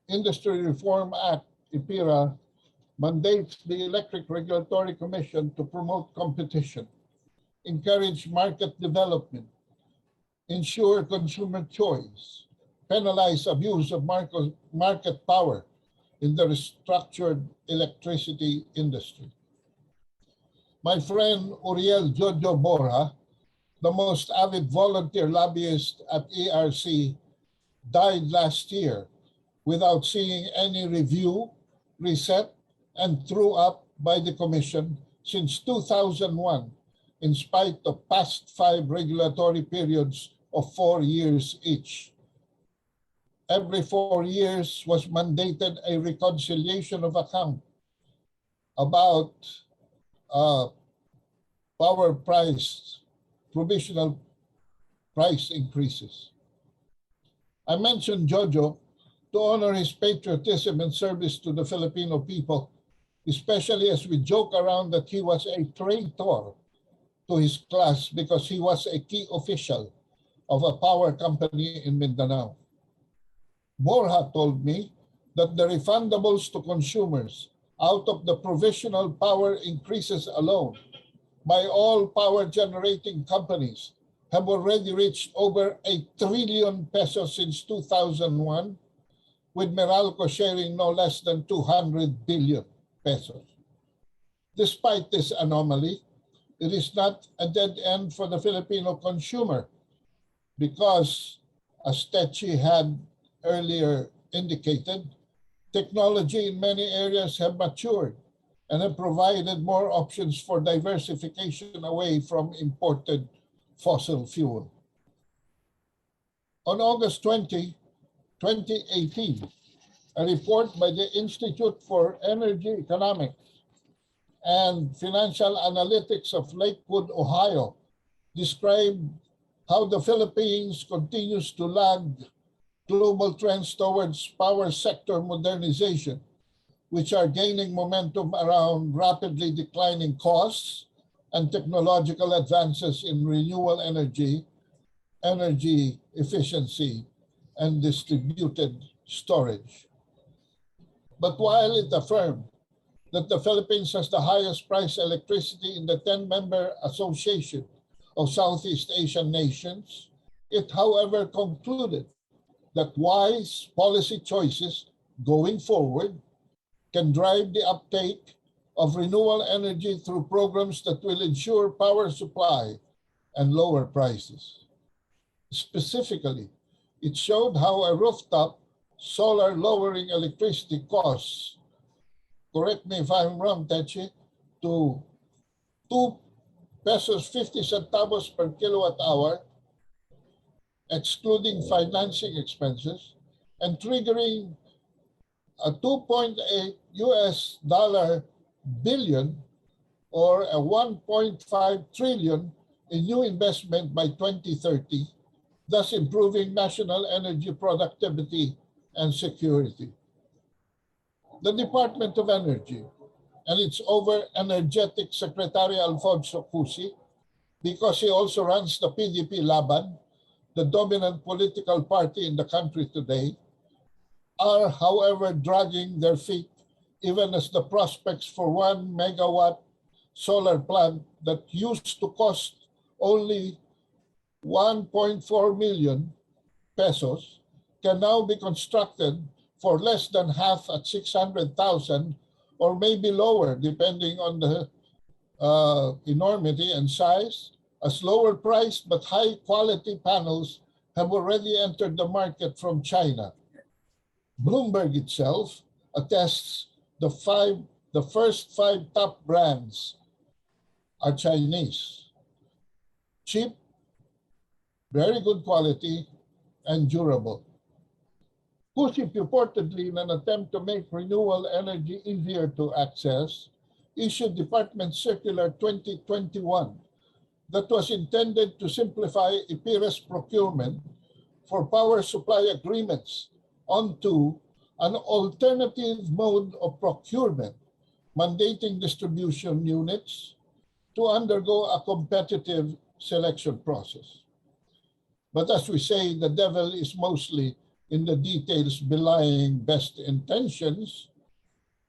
Industry Reform Act, IPIRA, mandates the Electric Regulatory Commission to promote competition, encourage market development, ensure consumer choice, penalize abuse of market power in the restructured electricity industry. My friend Uriel Jojo Borja, the most avid volunteer lobbyist at ERC, died last year without seeing any review, reset, and true up by the Commission since 2001, in spite of past 5 regulatory periods of 4 years each. Every 4 years was mandated a reconciliation of account about power price, provisional price increases. I mentioned Jojo to honor his patriotism and service to the Filipino people, especially as we joke around that he was a traitor to his class because he was a key official of a power company in Mindanao. Borja told me that the refundables to consumers out of the provisional power increases alone by all power generating companies have already reached over 1 trillion pesos since 2001, with Meralco sharing no less than 200 billion pesos. Despite this anomaly, it is not a dead end for the Filipino consumer because, as Techi had earlier indicated, technology in many areas have matured and have provided more options for diversification away from imported fossil fuel. On August 20, 2018, a report by the Institute for Energy Economics and Financial Analytics of Lakewood, Ohio, describe how the Philippines continues to lag global trends towards power sector modernization, which are gaining momentum around rapidly declining costs and technological advances in renewable energy, energy efficiency, and distributed storage. But while it affirmed that the Philippines has the highest price electricity in the 10-member Association of Southeast Asian Nations, it, however, concluded that wise policy choices going forward can drive the uptake of renewable energy through programs that will ensure power supply and lower prices. Specifically, it showed how a rooftop solar lowering electricity costs, correct me if I'm wrong, Techi, to 2 pesos 50 centavos per kilowatt hour, excluding financing expenses, and triggering a $2.8 billion or a 1.5 trillion in new investment by 2030, thus improving national energy productivity and security. The Department of Energy and its over-energetic Secretary Alfonso Cusi, because he also runs the PDP Laban, the dominant political party in the country today, are, however, dragging their feet even as the prospects for 1 megawatt solar plant that used to cost only 1.4 million pesos can now be constructed for less than half at 600,000 or maybe lower depending on the enormity and size, as lower priced but high quality panels have already entered the market from China. Bloomberg itself attests the first 5 top brands are Chinese. Cheap, very good quality, and durable. Cusi purportedly, in an attempt to make renewable energy easier to access, issued Department Circular 2021 that was intended to simplify IPIRES procurement for power supply agreements onto an alternative mode of procurement, mandating distribution units to undergo a competitive selection process. But as we say, the devil is mostly in the details belying best intentions.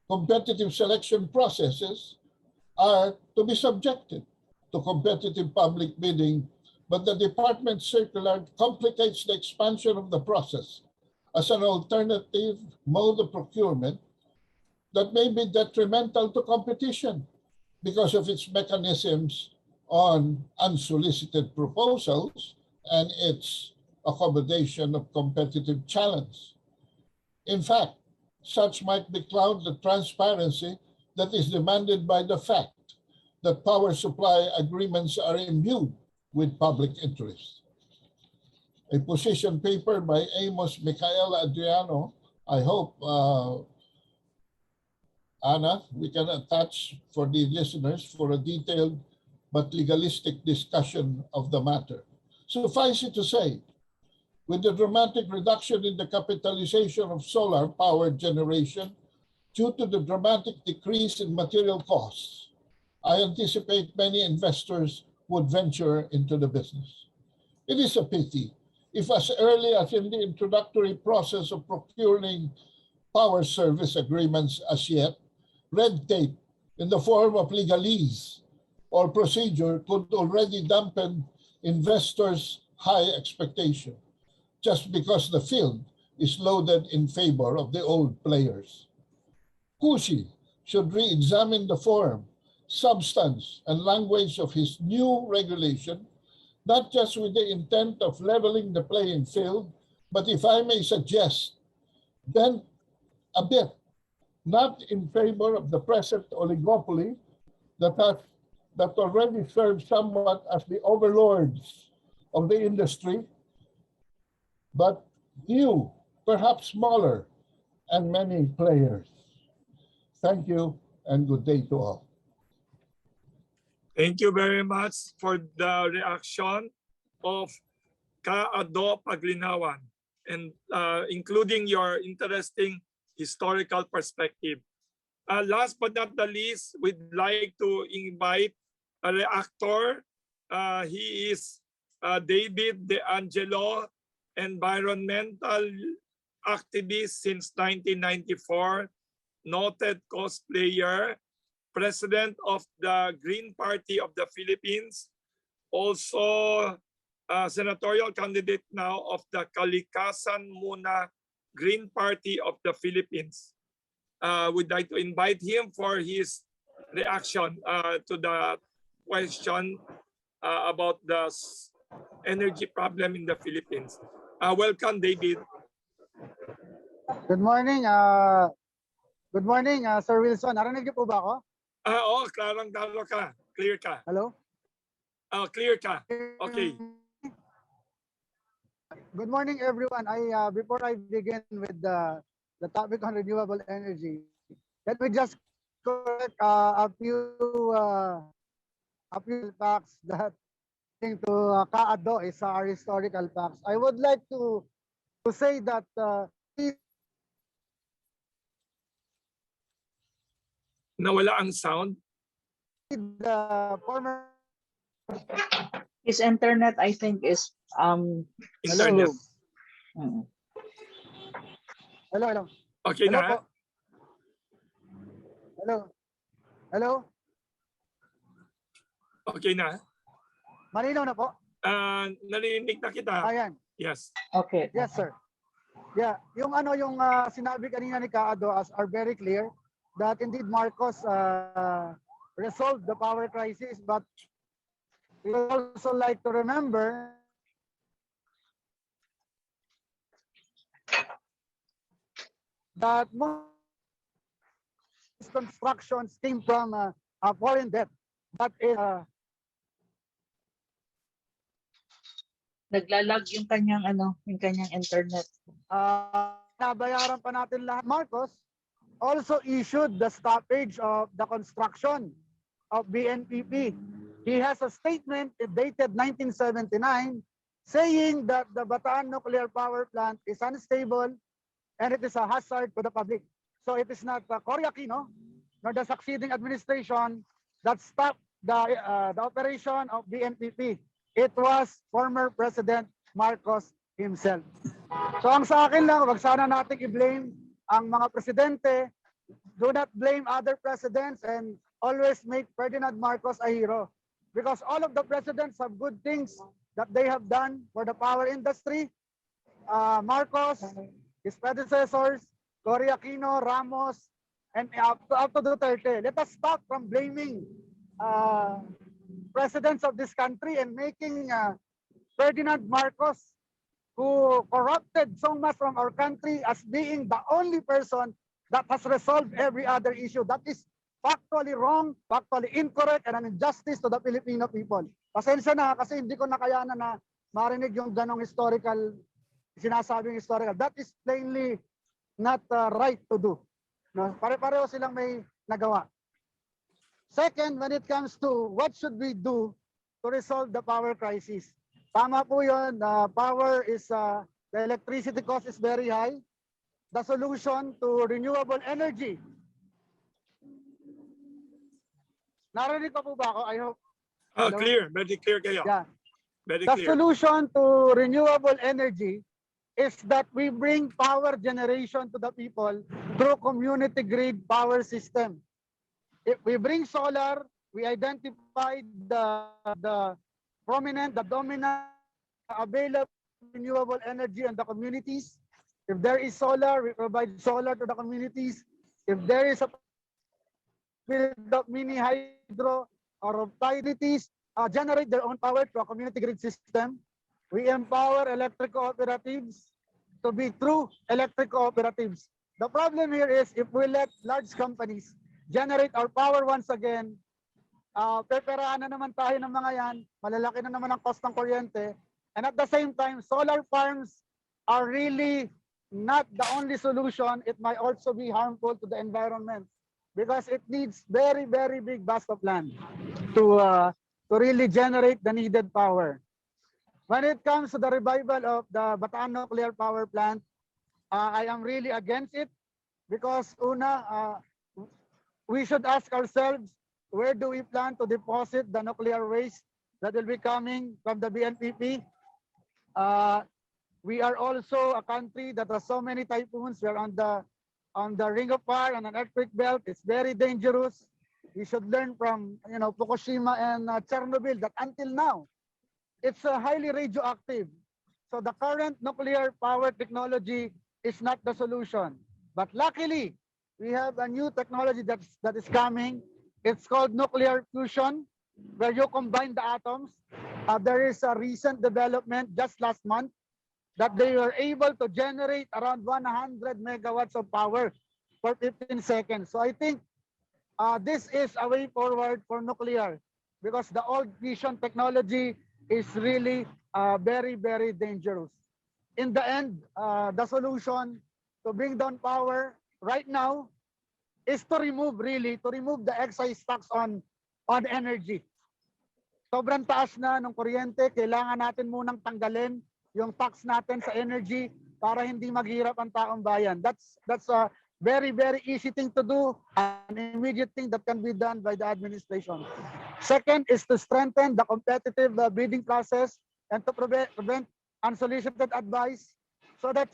Competitive selection processes are to be subjected to competitive public bidding, but the department circular complicates the expansion of the process as an alternative mode of procurement that may be detrimental to competition because of its mechanisms on unsolicited proposals and its accommodation of competitive challenge. In fact, such might becloud the transparency that is demanded by the fact that power supply agreements are imbued with public interest. A position paper by Amos Michael Adriano, I hope, Anna, we can attach for the listeners for a detailed but legalistic discussion of the matter. Suffice it to say, with the dramatic reduction in the capitalization of solar power generation due to the dramatic decrease in material costs, I anticipate many investors would venture into the business. It is a pity if as early as in the introductory process of procuring power service agreements as yet, red tape in the form of legalese or procedure could already dampen investors' high expectation, just because the field is loaded in favor of the old players. Cusi should re-examine the form, substance, and language of his new regulation, not just with the intent of leveling the playing field, but if I may suggest, then a bit, not in favor of the present oligopoly that already serves somewhat as the overlords of the industry, but new, perhaps smaller, and many players. Thank you and good day to all. Thank you very much for the reaction of Ka-Ado Paglinawan and including your interesting historical perspective. Last but not the least, we'd like to invite a reactor. He is David De Angelo, environmental activist since 1994, noted cosplayer, president of the Green Party of the Philippines, also senatorial candidate now of the Kalikasan Muna Green Party of the Philippines. We'd like to invite him for his reaction to the question about the energy problem in the Philippines. Welcome, David. Good morning, Sir Wilson. Narinig niyo po ba ako? Oo, klarang-klaro ka. Clear ka. Hello? Clear ka. Okay. Good morning, everyone. Before I begin with the topic on renewable energy, let me just correct a few facts that to Ka-Ado is our historical facts. I would like to say that Nawala ang sound. the former His internet, I think, is Internet. hello. Okay Hello na? po. Hello. Okay na? Malinaw na po? Narinig na kita. Ayan. Yes. okay. Yes, sir. Yeah, yung sinabi kanina ni Ka-Ado are very clear that indeed Marcos resolved the power crisis, but we would also like to remember that most constructions came from a foreign debt. That is Naglalag yung kanyang internet. nabayaran pa natin lahat. Marcos also issued the stoppage of the construction of BNPP. He has a statement dated 1979 saying that the Bataan nuclear power plant is unstable and it is a hazard to the public. So it is not Cory Aquino nor the succeeding administration that stopped the operation of BNPP. It was former President Marcos himself. So ang sa akin lang, wag sana natin i-blame ang mga presidente. Do not blame other presidents and always make Ferdinand Marcos a hero. Because all of the presidents have good things that they have done for the power industry. Marcos, his predecessors, Cory Aquino, Ramos, and up to Duterte. Let us stop from blaming presidents of this country and making Ferdinand Marcos, who corrupted so much from our country, as being the only person that has resolved every other issue. That is factually wrong, factually incorrect, and an injustice to the Filipino people. Pasensya na kasi hindi ko nakayanan na marinig yung ganong historical, sinasabing historical. That is plainly not right to do. No? Pare-pareho silang may nagawa. Second, when it comes to what should we do to resolve the power crisis. Tama po yun, power is, the electricity cost is very high. The solution to renewable energy. Narinig pa po ba ako? I hope. Hello? Clear. Very clear kayo. Yeah. Very The clear. solution to renewable energy is that we bring power generation to the people through community grid power system. If we bring solar, we identify the prominent, the dominant available renewable energy in the communities. If there is solar, we provide solar to the communities. If there is a mini hydro or of utilities, generate their own power through a community grid system. We empower electric cooperatives to be true electric cooperatives. The problem here is if we let large companies generate our power once again, peperahan na naman tayo ng mga yan, malalaki na naman ang cost ng kuryente, and at the same time, solar farms are really not the only solution. It might also be harmful to the environment. because it needs very, very big vast of land to really generate the needed power. When it comes to the revival of the Bataan Nuclear Power Plant, I am really against it because we should ask ourselves, where do we plan to deposit the nuclear waste that will be coming from the BNPP? We are also a country that has so many typhoons. We are on the ring of fire, on an earthquake belt. It's very dangerous. We should learn from Fukushima and Chernobyl that until now, it's highly radioactive. So the current nuclear power technology is not the solution. But luckily, we have a new technology that is coming. It's called nuclear fusion, where you combine the atoms. There is a recent development just last month that they were able to generate around 100 megawatts of power for 15 seconds. So I think this is a way forward for nuclear because the old fusion technology is really very, very dangerous. In the end, the solution to bring down power right now is to remove the excise tax on energy. Sobrang taas na ng kuryente, kailangan natin munang tanggalin yung tax natin sa energy para hindi maghirap ang taong bayan. That's a very, very easy thing to do, an immediate thing that can be done by the administration. Second is to strengthen the competitive bidding process and to prevent unsolicited advice so that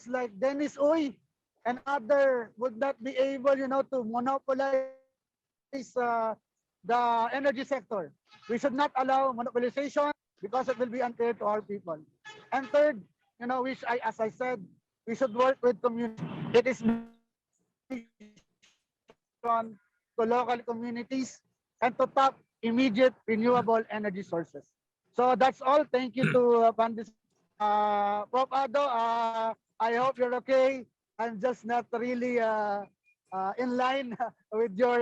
like Dennis Uy and other would not be able to monopolize the energy sector. We should not allow monopolization because it will be unfair to our people. And third, as I said, we should work with community. It is to local communities and to tap immediate renewable energy sources. So that's all. Thank you to Pandis. Prof. Ado, I hope you're okay. I'm just not really in line with your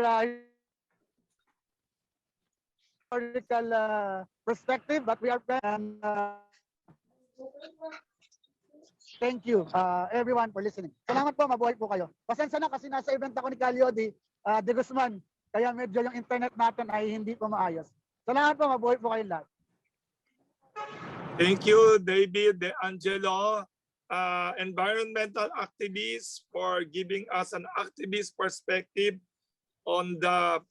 historical perspective, but we are friends. Thank you, everyone, for listening. Salamat po, mabuhay po kayo. Pasensya na kasi nasa event ako ni Calio de Guzman, kaya medyo yung internet natin ay hindi po maayos. Salamat po, mabuhay po kayo lahat. Thank you, David De Angelo, environmental activists, for giving us an activist perspective on the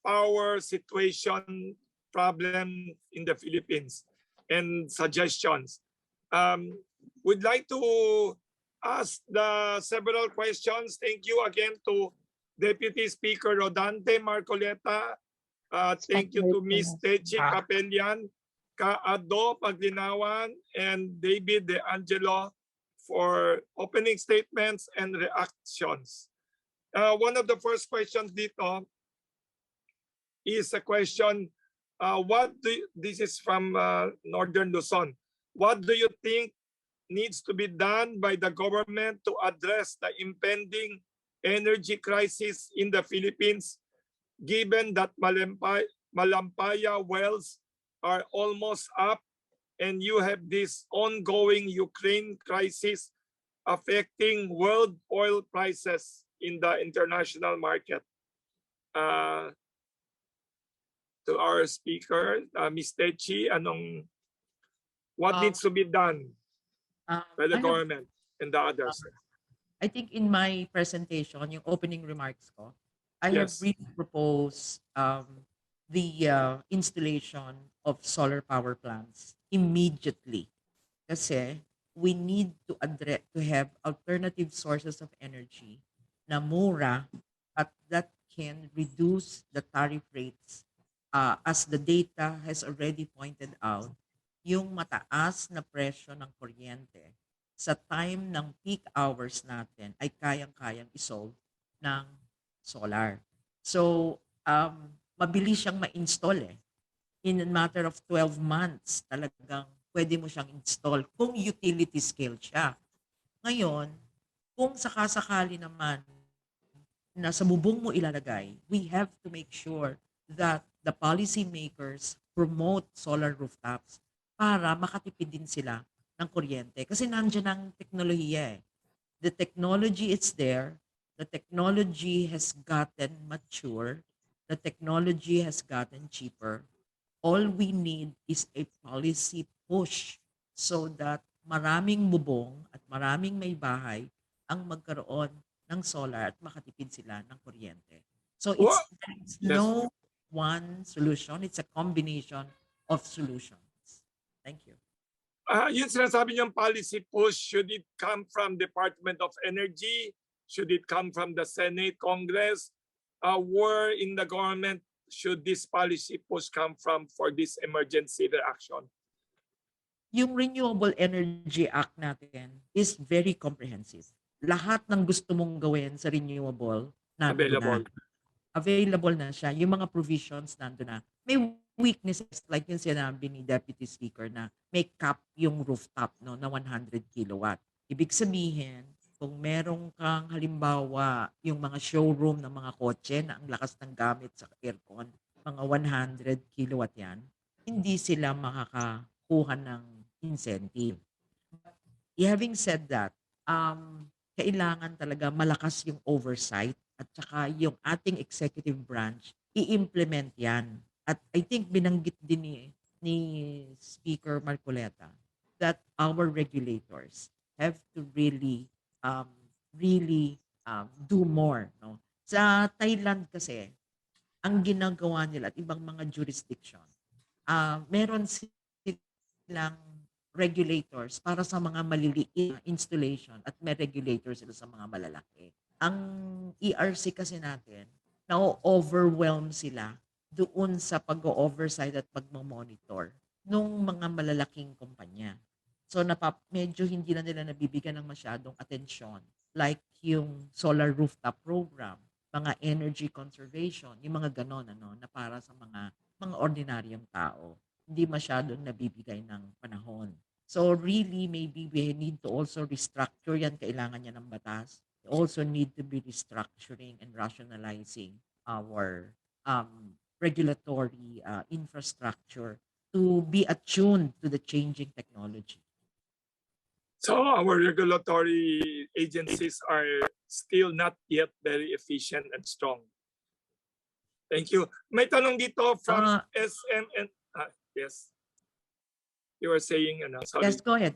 power situation problem in the Philippines and suggestions. We'd like to ask the several questions. Thank you again to Deputy Speaker Rodante Marcoleta. Thank you to Ms. Techi Capellan, Kaado Paglinawan, and David De Angelo for opening statements and reactions. One of the first questions dito is a question, this is from Northern Luzon. What do you think needs to be done by the government to address the impending energy crisis in the Philippines, given that Malampaya wells are almost up and you have this ongoing Ukraine crisis affecting world oil prices in the international market? To our speaker, Ms. Techi, what needs to be done by the government and the others? I think in my presentation, yung opening remarks ko, I have Yes. really proposed the installation of solar power plants immediately. Kasi we need to have alternative sources of energy na mura at that can reduce the tariff rates. As the data has already pointed out, yung mataas na presyo ng kuryente sa time ng peak hours natin ay kayang-kayang isolve ng solar. So, mabilis siyang ma-install eh. In a matter of 12 months, talagang pwede mo siyang install kung utility scale siya. Ngayon, kung sakasakali naman na sa bubong mo ilalagay, we have to make sure that the policy makers promote solar rooftops para makatipid din sila ng kuryente. Kasi nandiyan ang teknolohiya eh. The technology is there, The technology has gotten mature. The technology has gotten cheaper. All we need is a policy push so that maraming bubong at maraming may bahay ang magkaroon ng solar at makatipid sila ng kuryente. So Well, it's yes. no one solution. It's a combination of solutions. Thank you. Yung sinasabi niyong policy push, should it come from Department of Energy? Should it come from the Senate, Congress? Where in the government should this policy push come from for this emergency reaction? Yung Renewable Energy Act natin is very comprehensive. Lahat ng gusto mong gawin sa renewable, nandun na. Available. Available na siya. Yung mga provisions, nandun na. May weaknesses like yung sinabi ni Deputy Speaker na may cap yung rooftop no, na 100 kilowatt. Ibig sabihin, kung merong kang halimbawa yung mga showroom ng mga kotse na ang lakas ng gamit sa aircon, mga 100 kilowatt yan, hindi sila makakakuha ng incentive. Having said that, kailangan talaga malakas yung oversight at saka yung ating executive branch i-implement yan. At I think binanggit din ni Speaker Marcoleta that our regulators have to really do more. No? Sa Thailand kasi, ang ginagawa nila at ibang mga jurisdiction, meron silang regulators para sa mga maliliit na installation at may regulators sila sa mga malalaki. Ang ERC kasi natin, na-overwhelm sila doon sa pag-oversight at pag-monitor ng mga malalaking kumpanya. So medyo hindi na nila nabibigyan ng masyadong atensyon like yung solar rooftop program, mga energy conservation, yung mga ganon na para sa mga ordinaryong tao. Hindi masyadong nabibigay ng panahon. So really, maybe we need to also restructure yan. Kailangan niya ng batas. We also need to be restructuring and rationalizing our regulatory infrastructure to be attuned to the changing technology. So our regulatory agencies are still not yet very efficient and strong. Thank you. May tanong dito from SMN. Yes. You were saying, sorry. Yes, go ahead.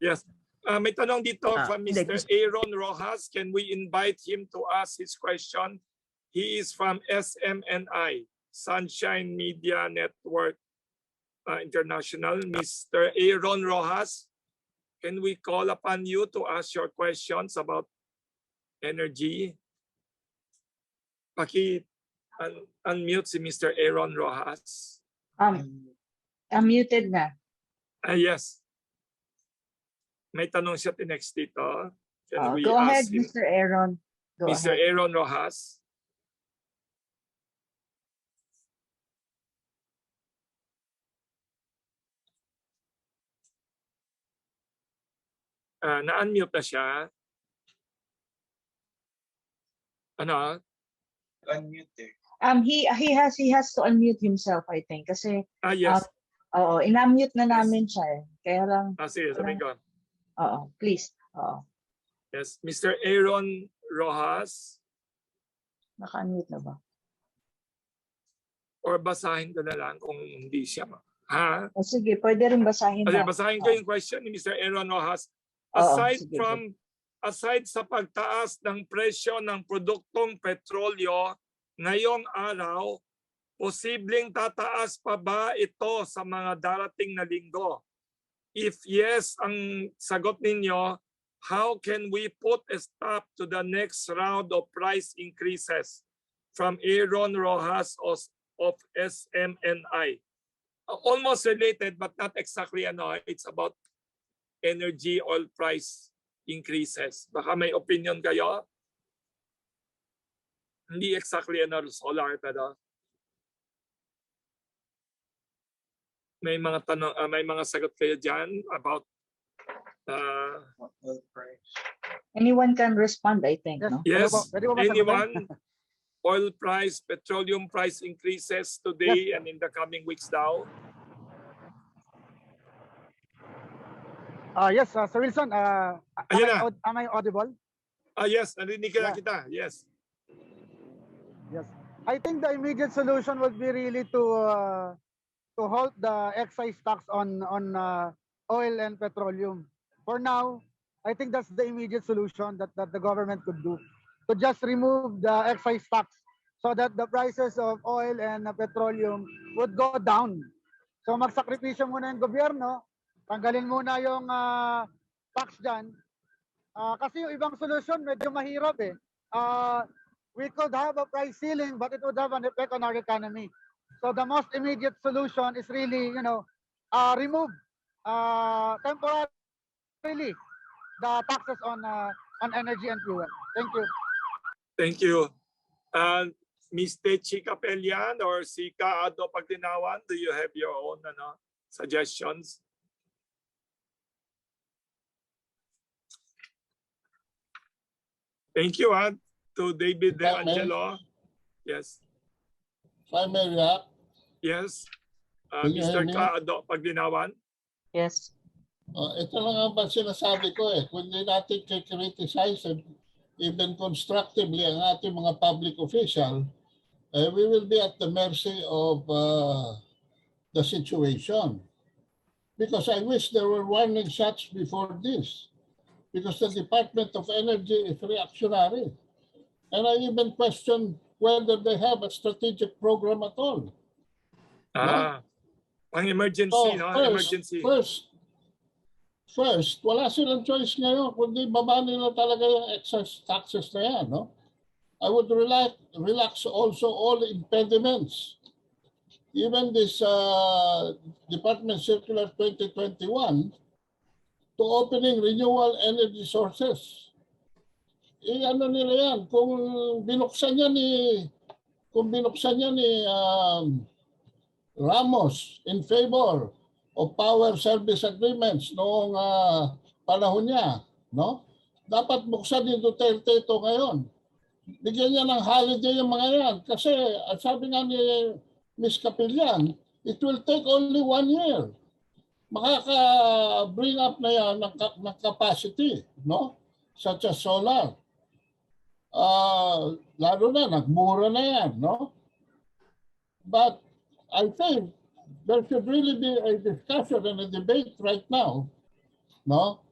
Yes. May tanong dito from Mr. Next. Aaron Rojas. Can we invite him to ask his question? He is from SMNI, Sunshine Media Network International. Mr. Aaron Rojas, can we call upon you to ask your questions about energy? Unmute si Mr. Aaron Rojas. Unmuted na. Yes. May tanong siya tinext dito. Can we Go ahead, ask him? Mr. Aaron. Go Mr. ahead. Aaron Rojas. Na-unmute na siya. Ano? Unmute eh. He has to unmute himself, I think, kasi Yes. in-unmute na namin siya eh. Kaya lang. Sige, sabihin ko. Please. Yes, Mr. Aaron Rojas. Naka-unmute na ba? Or basahin ko na lang kung hindi siya. Ha? Sige, pwede rin basahin na. Basahin ko yung question ni Mr. Aaron Rojas. Aside sa pagtaas ng presyo ng produktong petrolyo ngayong araw, posibleng tataas pa ba ito sa mga darating na linggo? If yes, ang sagot ninyo, how can we put a stop to the next round of price increases? From Aaron Rojas of SMNI. Almost related but not exactly it's about energy oil price increases. Baka may opinion kayo? Hindi exactly solar pero may mga tanong, may mga sagot kayo diyan about Oil price. Anyone can respond, I think, no? yes, Pwede po ba sagutin? anyone? Oil price, petroleum price increases today and in the coming weeks daw. Yes, Sir Wilson, Ayan na. am I audible? Yes, narinig ka na Yeah. kita. Yes. Yes. I think the immediate solution would be really to halt the excise tax on oil and petroleum. For now, I think that's the immediate solution that the government could do. To just remove the excise tax so that the prices of oil and petroleum would go down. So magsakripisyo muna yung gobyerno, tanggalin muna yung tax dyan. Kasi yung ibang solusyon medyo mahirap eh. We could have a price ceiling but it would have an effect on our economy. So the most immediate solution is really, remove temporarily the taxes on energy and fuel. Thank you. Thank you. Ms. Techi Capellan or Sika Ado Pagdinawan, do you have your own suggestions? Thank you, to David De Angelo. Yes. If I may react, Yes. Can you hear Mr. me? Kaado Pagdinawan. Yes. ito lang ang ba sinasabi ko eh, kung hindi natin criticize even constructively ang ating mga public official, we will be at the mercy of the situation. Because I wish there were warning shots before this. Because the Department of Energy is reactionary. And I even question whether they have a strategic program at all. Ang emergency, So emergency. First, wala silang choice ngayon kundi baba nila talaga yung excess taxes na yan. No? I would relax also all impediments. Even this Department Circular 2021 to opening renewable energy sources. Ano nila yan, kung binuksan niya ni Ramos in favor of power service agreements noong panahon niya, no? Dapat buksan ni Duterte ito ngayon. Bigyan niya ng holiday yung mga yan. Kasi sabi nga ni Ms. Capellan, it will take only 1 year. Makaka-bring up na yan ng capacity, no? Such as solar. Lalo na, nagmura na yan, no? But I think there should really be a discussion and a debate right now, no?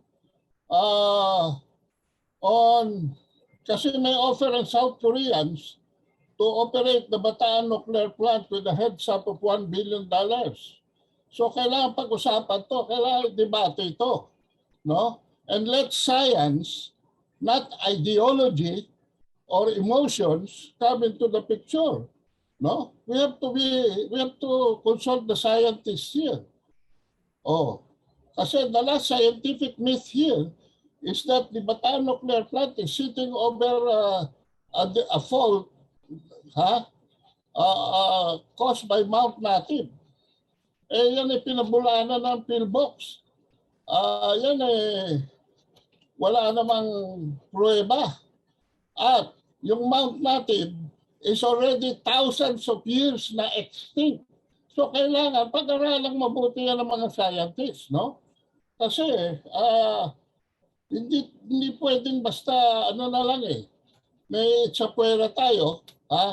Kasi may offer ng South Koreans to operate the Bataan nuclear plant with a heads up of $1 billion. So kailangan pag-usapan to, kailangan debate ito, no? And let science, not ideology or emotions, come into the picture. No, we have to consult the scientists here. Kasi the last scientific myth here is that the Bataan nuclear plant is sitting over a fault caused by Mount Native. Yan ay pinabulaanan ng pillbox. Yan ay wala namang pruweba. At yung Mount Native is already thousands of years na extinct. So kailangan pag-aralang mabuti yan ng mga scientists, no? Kasi hindi pwedeng basta ano na lang eh. May itsapuera tayo,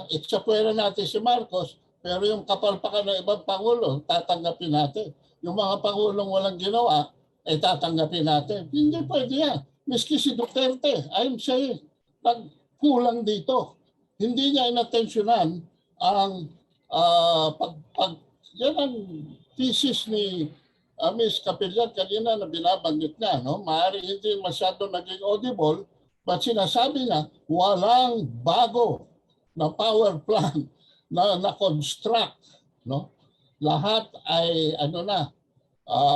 itsapuera natin si Marcos, pero yung kapalpakan ng ibang pangulo, tatanggapin natin. Yung mga pangulong walang ginawa, tatanggapin natin. Hindi pwede yan. Miski si Duterte, I'm saying, kulang dito. Hindi niya inatensyonan ang yan ang thesis ni Ms. Capellan kanina na binabanggit niya. No? Maaari hindi masyado naging audible, but sinasabi niya walang bago na power plant na construct. No? Lahat ay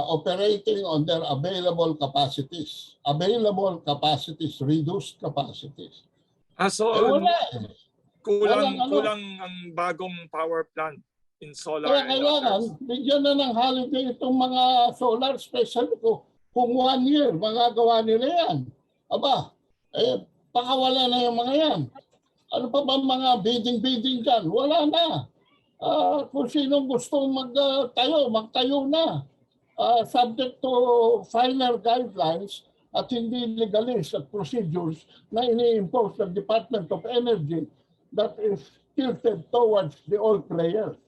operating on their available capacities. Available capacities, reduced capacities. So, wala kulang ang bagong power plant in solar. Kaya kailangan, bigyan na ng holiday itong mga solar, especially kung 1 year, magagawa nila yan. Aba, pakawala na yung mga yan. Ano pa ba mga bidding dyan? Wala na. Kung sinong gusto magtayo na. Subject to final guidelines at hindi legalist at procedures na ini-impose ng Department of Energy that is tilted towards the oil players.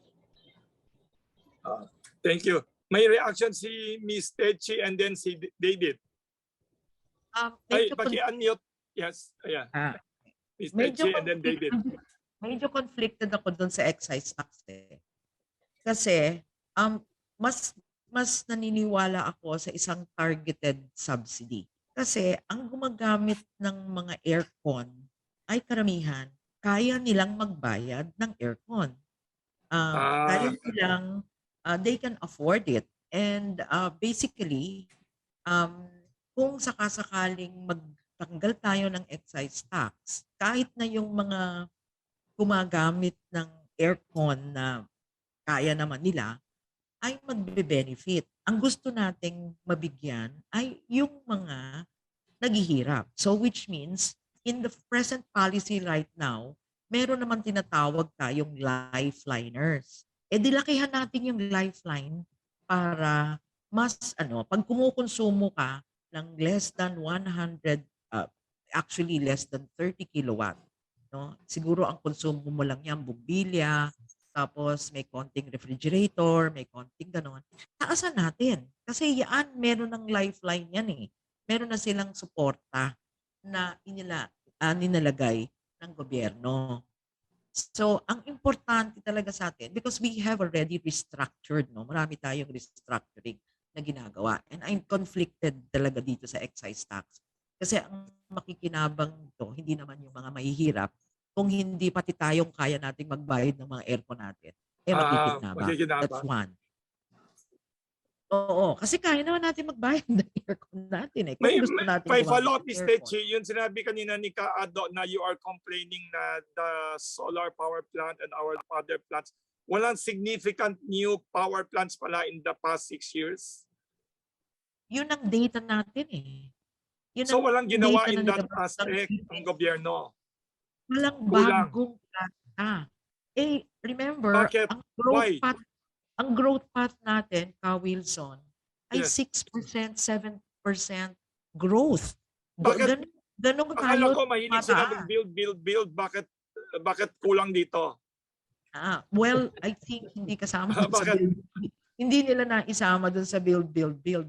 Thank you. May reaction si Miss Techi and then si David. Ay, Medyo paki-unmute. Yes, ayan. Miss medyo Techi and then David. medyo conflicted ako doon sa excise tax eh. Kasi mas naniniwala ako sa isang targeted subsidy. Kasi ang gumagamit ng mga aircon ay karamihan kaya nilang magbayad ng aircon. Kaya nilang they can afford it. And basically, kung sakasakaling magtanggal tayo ng excise tax, kahit na yung mga gumagamit ng aircon na kaya naman nila, ay magbe-benefit. Ang gusto nating mabigyan ay yung mga naghihirap. So which means, in the present policy right now, meron naman tinatawag tayong lifeliners. E dilakihan natin yung lifeline para mas pag kumukonsumo ka ng less than 100, actually less than 30 kilowatt, no? Siguro ang konsumo mo lang yan, bumbilya, tapos may konting refrigerator, may konting ganon. Taasan natin. Kasi yan, meron ng lifeline yan eh. Meron na silang suporta na ninalagay ng gobyerno. So, ang importante talaga sa atin, because we have already restructured, no? Marami tayong restructuring na ginagawa. And I'm conflicted talaga dito sa excise tax. Kasi ang makikinabang to, hindi naman yung mga mahihirap, kung hindi pati tayong kaya nating magbayad ng mga aircon natin, makikinabang. That's one. Oo, kasi kaya naman natin magbayad ng aircon natin eh. Kung gusto natin May follow-up, ng Miss aircon. Techi, yung sinabi kanina ni Kaado na you are complaining na the solar power plant and our other plants, walang significant new power plants pala in the past 6 years? Yun ang data natin eh. Yun So ang walang ginawa data in na that nilabas ng aspect ang gobyerno? walang Kulang. bagong planta. Eh, remember, Bakit? ang Why? growth path natin, Wilson, ay Yes. 6%, 7% growth. Bakit? Ganun Akala tayo ko mahilig sila mataas. mag-build. Bakit kulang dito? Well, I think hindi kasama dun sa Bakit? build. Hindi nila naisama dun sa build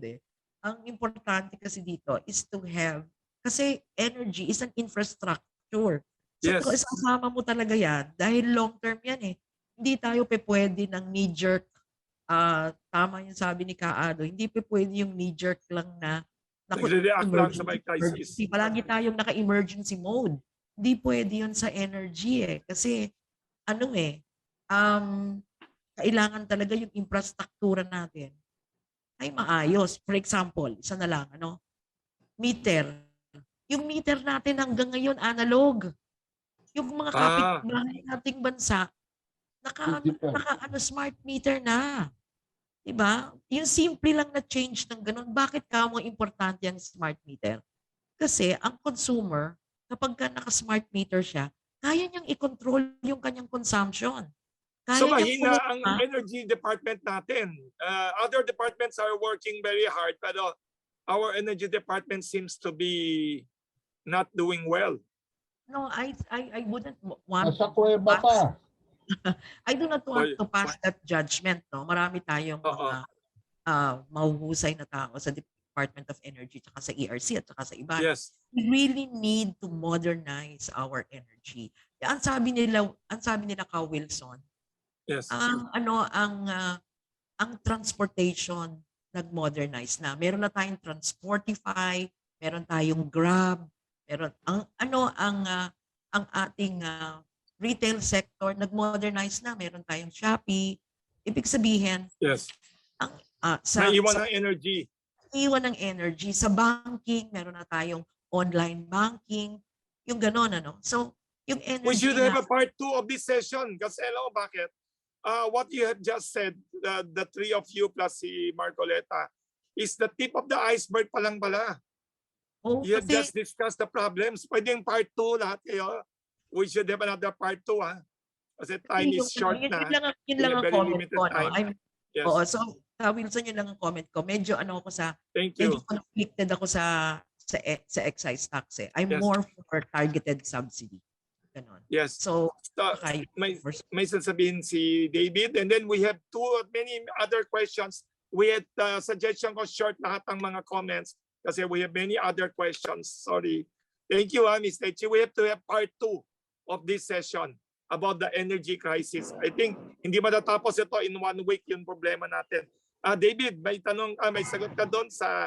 eh. Ang importante kasi dito is to have, kasi energy is an infrastructure. So Yes. isasama mo talaga yan dahil long term yan eh. Hindi tayo pwede ng knee-jerk, tama yung sabi ni Kaado, hindi pwede yung knee-jerk lang na Nagre-react lang sa may crisis. palagi tayong naka-emergency mode. Hindi pwede yun sa energy eh. Kasi kailangan talaga yung infrastruktura natin ay maayos. For example, isa na lang, meter. Yung meter natin hanggang ngayon analog. Yung mga kapitbahay nating bansa, naka smart meter na. Diba? Yung simple lang na change ng ganun. Bakit kamo importante ang smart meter? Kasi ang consumer, kapag naka-smart meter siya, kaya niyang i-control yung kanyang consumption. Kaya So niyang mahina ang energy department natin. Other departments are working very hard, pero our energy department seems to be not doing well. No, I wouldn't want Nasa kuweba pa. I do not want to pass that judgment, no. Marami tayong mga mahuhusay na tao sa Department of Energy at sa ERC at sa iba. Yes. We really need to modernize our energy. Ang sabi nila Wilson, Yes. ang transportation nag-modernize na. Meron na tayong Transportify, meron tayong Grab, meron ang ating retail sector nag-modernize na. Meron tayong Shopee. Ibig sabihin, Yes. Naiwan ng energy. Iwan ng energy. Sa banking, meron na tayong online banking, yung gano'n, So, yung energy We should have a part 2 of this session. Kasi alam mo bakit? What you have just said, the three of you plus si Marcoleta, is the tip of the iceberg pa lang pala. You have just discussed the problems. Pwedeng part 2 lahat kayo. We should have another part 2, ha? Kasi time is short na. Yun lang ang comment ko. Yes. Oo, so Wilson, yun lang ang comment ko. Medyo ako Thank you. medyo conflicted ako sa sa excise tax eh. I'm Yes. more for targeted subsidy. Ganon. Yes. So, May, may sasabihin si David, and then we have many other questions. We had suggestion ko short lahat ng mga comments kasi we have many other questions. Sorry. Thank you, Ms. Techi. We have to have part 2 of this session about the energy crisis. I think hindi matatapos ito in 1 week yung problema natin. David, may tanong, may sagot ka doon sa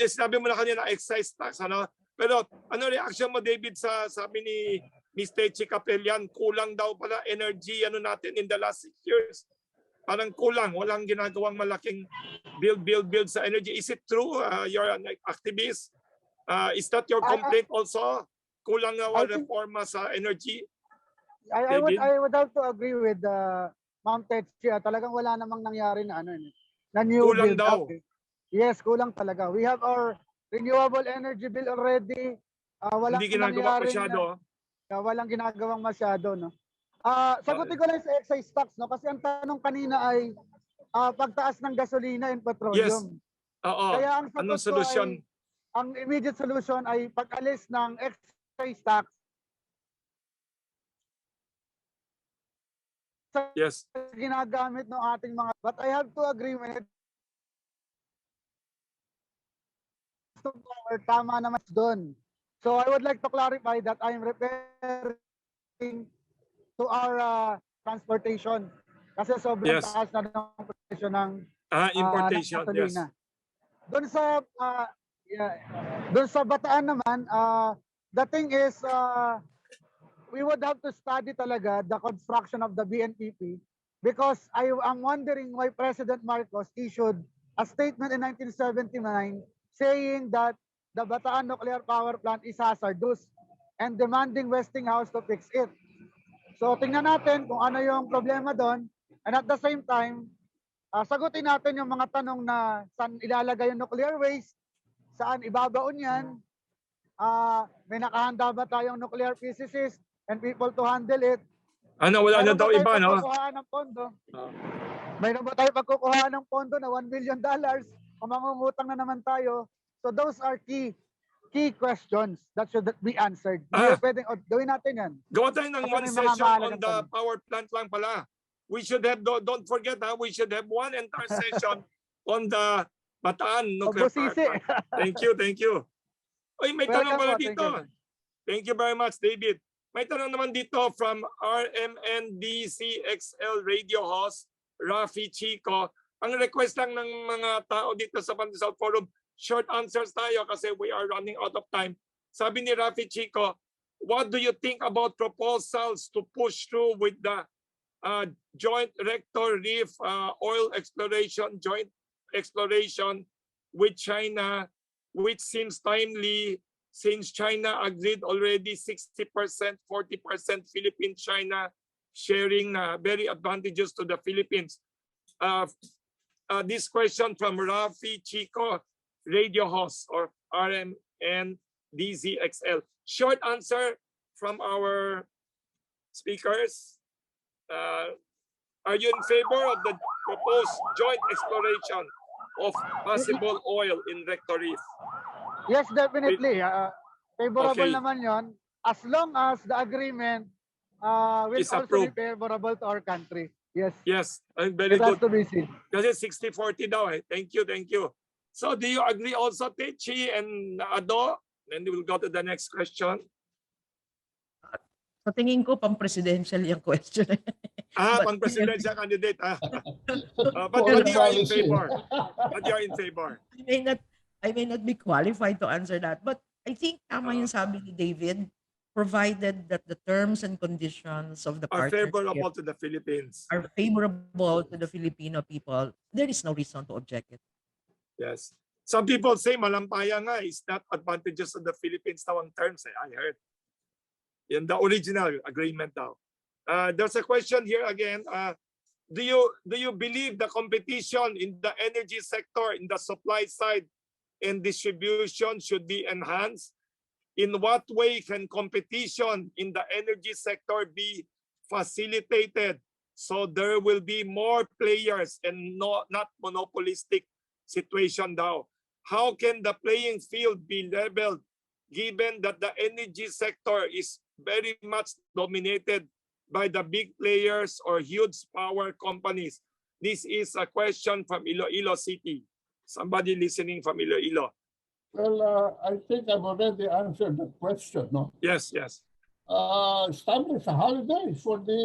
sinabi mo na kanina excise tax, ano? Pero ano reaction mo, David, sa sabi ni Ms. Techi Capellan, kulang daw pala energy natin in the last 6 years. Parang kulang, walang ginagawang malaking build sa energy. Is it true? You're an activist. Is that your complaint also? Kulang na reforma sa energy? I would have to agree with Ma'am Techi. Talagang wala namang nangyari na na new Kulang build daw. up. Yes, kulang talaga. We have our renewable energy bill already. Walang Hindi ginagawa nangyaring masyado. walang ginagawang masyado, no. Sagutin ko lang sa excise tax, no, kasi ang tanong kanina ay pagtaas ng gasolina and petroleum. Oo. Kaya ang sagot Anong ko solusyon? ang immediate solution ay pag-alis ng excise tax sa Yes. ginagamit ng ating mga, but I have to agree with it. Tama naman doon. So I would like to clarify that I am referring to our transportation. Kasi sobrang taas na ng presyo ng Importation, yes. gasolina. Doon sa Bataan naman, the thing is we would have to study talaga the construction of the BNPP, because I am wondering why President Marcos issued a statement in 1979 saying that the Bataan nuclear power plant is hazardous and demanding Westinghouse to fix it. So tingnan natin kung ano yung problema doon, and at the same time, sagutin natin yung mga tanong na saan ilalagay yung nuclear waste, saan ibabaon yan, may nakahanda ba tayong nuclear physicists and people to handle it. Wala na daw iba, no? Mayroon ba tayo pagkukuhaan ng pondo na $1 billion? O mangungutang na naman tayo? So those are key questions that should be answered. Hindi pwedeng, gawin natin yan. Gawa tayo ng one session on the power plant lang pala. We should have, don't forget, we should have one entire session on the Bataan nuclear power plant. Thank you. Oy, may tanong pala dito. Thank you very much, David. May tanong naman dito from RMNDCXL radio host, Rafi Chico. Ang request lang ng mga tao dito sa Pandesal Forum, short answers tayo kasi we are running out of time. Sabi ni Rafi Chico, what do you think about proposals to push through with the joint rector reef oil exploration, joint exploration with China, which seems timely since China agreed already 60%, 40% Philippine-China sharing very advantages to the Philippines. This question from Rafi Chico, radio host or RMNDZXL. Short answer from our speakers. Are you in favor of the proposed joint exploration of possible oil in Rector Reef? Yes, definitely. Favorable naman yon, as long as the agreement will also be favorable to our country. Yes, very it good. Has to be seen. Kasi 60-40 daw eh. Thank you. So do you agree also, Techi and Ado? Then we will go to the next question. Sa tingin ko, pang-presidential yung question. Pang-presidential candidate. But you are in favor. I may not be qualified to answer that. But I think tama yung sabi ni David, provided that the terms and conditions of the are partnership favorable to the Philippines. Are favorable to the Filipino people, there is no reason to object it. Yes. Some people say malampaya nga is not advantageous to the Philippines daw ang terms. I heard. In the original agreement now. There's a question here again. Do you believe the competition in the energy sector, in the supply side and distribution should be enhanced? In what way can competition in the energy sector be facilitated so there will be more players and not monopolistic situation daw? How can the playing field be leveled given that the energy sector is very much dominated by the big players or huge power companies? This is a question from Iloilo City. Somebody listening from Iloilo. Well, I think I've already answered the question. No? Yes, yes. Establish a holiday for the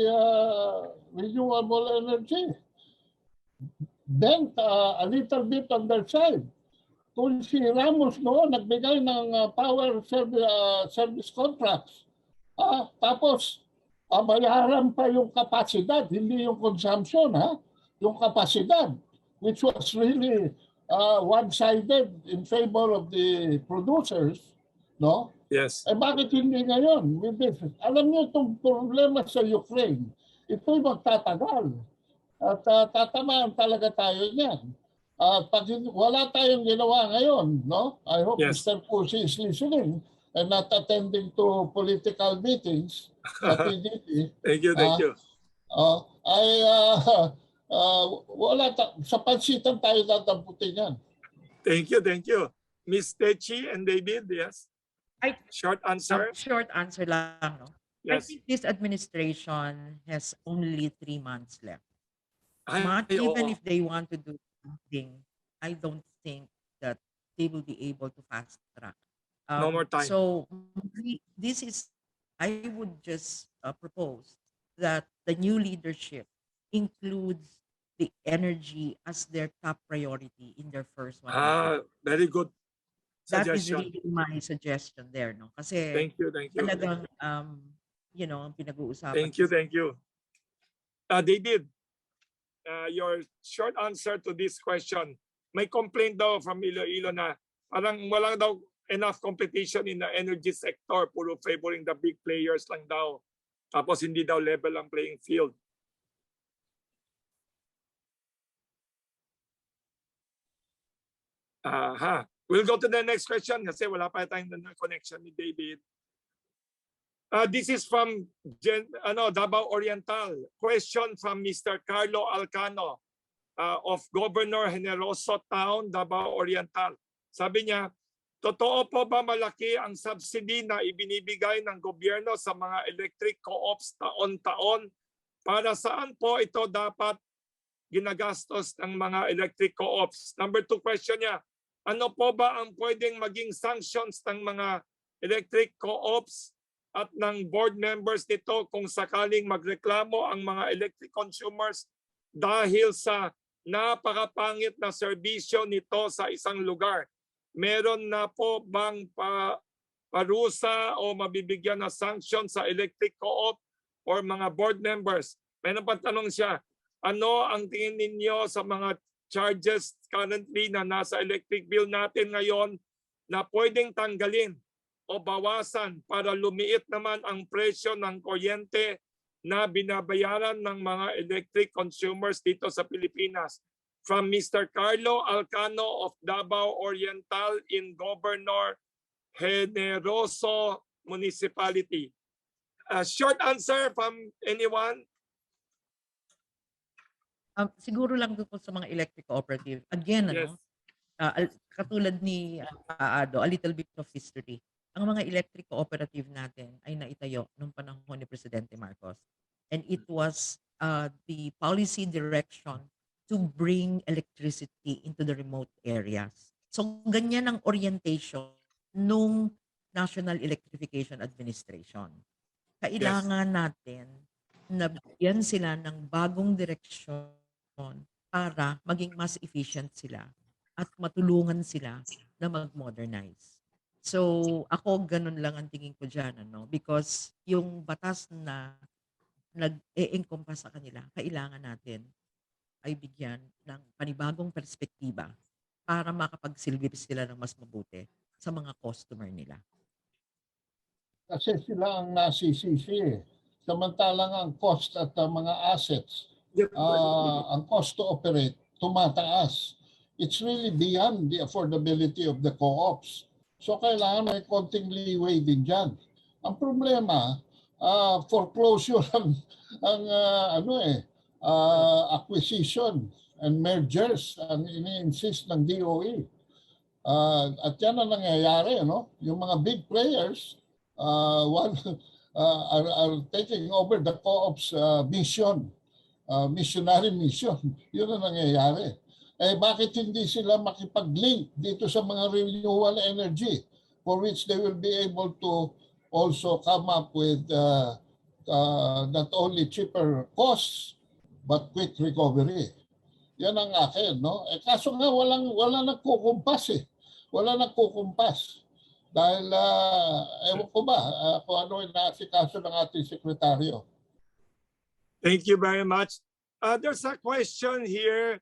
renewable energy. Then a little bit on their side. Kung si Ramos noon nagbigay ng power service contracts, tapos bayaran pa yung kapasidad, hindi yung consumption, yung kapasidad, which was really one-sided in favor of the producers, no? Yes. Bakit hindi ngayon? Alam niyo itong problema sa Ukraine, ito'y magtatagal. At tatamaan talaga tayo niyan. Pag wala tayong ginawa ngayon, no? I hope Yes. Mr. Pusi is listening and not attending to political meetings sa PDP. Thank you, thank you. Sa pansitan tayo dadamputin yan. Thank you, thank you. Miss Techi and David, yes? Short answer? Short answer lang, no? I Yes. think this administration has only 3 months left. oo. Even if they want to do something, I don't think that they will be able to fast track. No more time. So I would just propose that the new leadership includes the energy as their top priority in their first 1 year. Very good That is suggestion. really my suggestion there, no? Kasi Thank you, thank you. talagang, ang pinag-uusapan. Thank you, thank you. David, your short answer to this question. May complaint daw from Iloilo na parang walang daw enough competition in the energy sector, puro favoring the big players lang daw. Tapos hindi daw level ang playing field. We'll go to the next question kasi wala pa tayong connection ni David. This is from Davao Oriental. Question from Mr. Carlo Alcano of Governor Generoso Town, Davao Oriental. Sabi niya, totoo po ba malaki ang subsidy na ibinibigay ng gobyerno sa mga electric co-ops taon-taon? Para saan po ito dapat ginagastos ng mga electric co-ops? Number 2 question niya, ano po ba ang pwedeng maging sanctions ng mga electric co-ops at ng board members nito kung sakaling magreklamo ang mga electric consumers dahil sa napakapangit na serbisyo nito sa isang lugar? Meron na po bang parusa o mabibigyan na sanction sa electric co-op or mga board members? Meron pa tanong siya, ano ang tingin ninyo sa mga charges currently na nasa electric bill natin ngayon na pwedeng tanggalin o bawasan para lumiit naman ang presyo ng kuryente na binabayaran ng mga electric consumers dito sa Pilipinas? From Mr. Carlo Alcano of Davao Oriental in Governor Generoso Municipality. A short answer from anyone? Siguro lang doon po sa mga electric cooperative. Again, Yes. katulad ni Ado, a little bit of history. Ang mga electric cooperative natin ay naitayo nung panahon ni Presidente Marcos. And it was the policy direction to bring electricity into the remote areas. So ganyan ang orientation nung National Electrification Administration. Kailangan natin na bigyan sila ng bagong direksyon para maging mas efficient sila at matulungan sila na mag-modernize. So ako ganun lang ang tingin ko dyan, because yung batas na nag-e-encompass sa kanila, kailangan natin ay bigyan ng panibagong perspektiba para makapagsilbi sila ng mas mabuti sa mga customer nila. Kasi sila ang nasisisi. Samantalang ang cost at mga assets, ang cost to operate, tumataas. It's really beyond the affordability of the co-ops. So kailangan may konting leeway din dyan. Ang problema, foreclosure acquisition and mergers ang ini-insist ng DOE. At yan ang nangyayari, no? Yung mga big players are taking over the co-op's mission, missionary mission. Yun ang nangyayari. Eh bakit hindi sila makipag-link dito sa mga renewable energy for which they will be able to also come up with not only cheaper costs but quick recovery. Yan ang akin, no? Eh kaso nga wala nagkukumpas eh. Wala nagkukumpas. Dahil ewan ko ba kung ano inaasikaso ng ating sekretaryo. Thank you very much. There's a question here.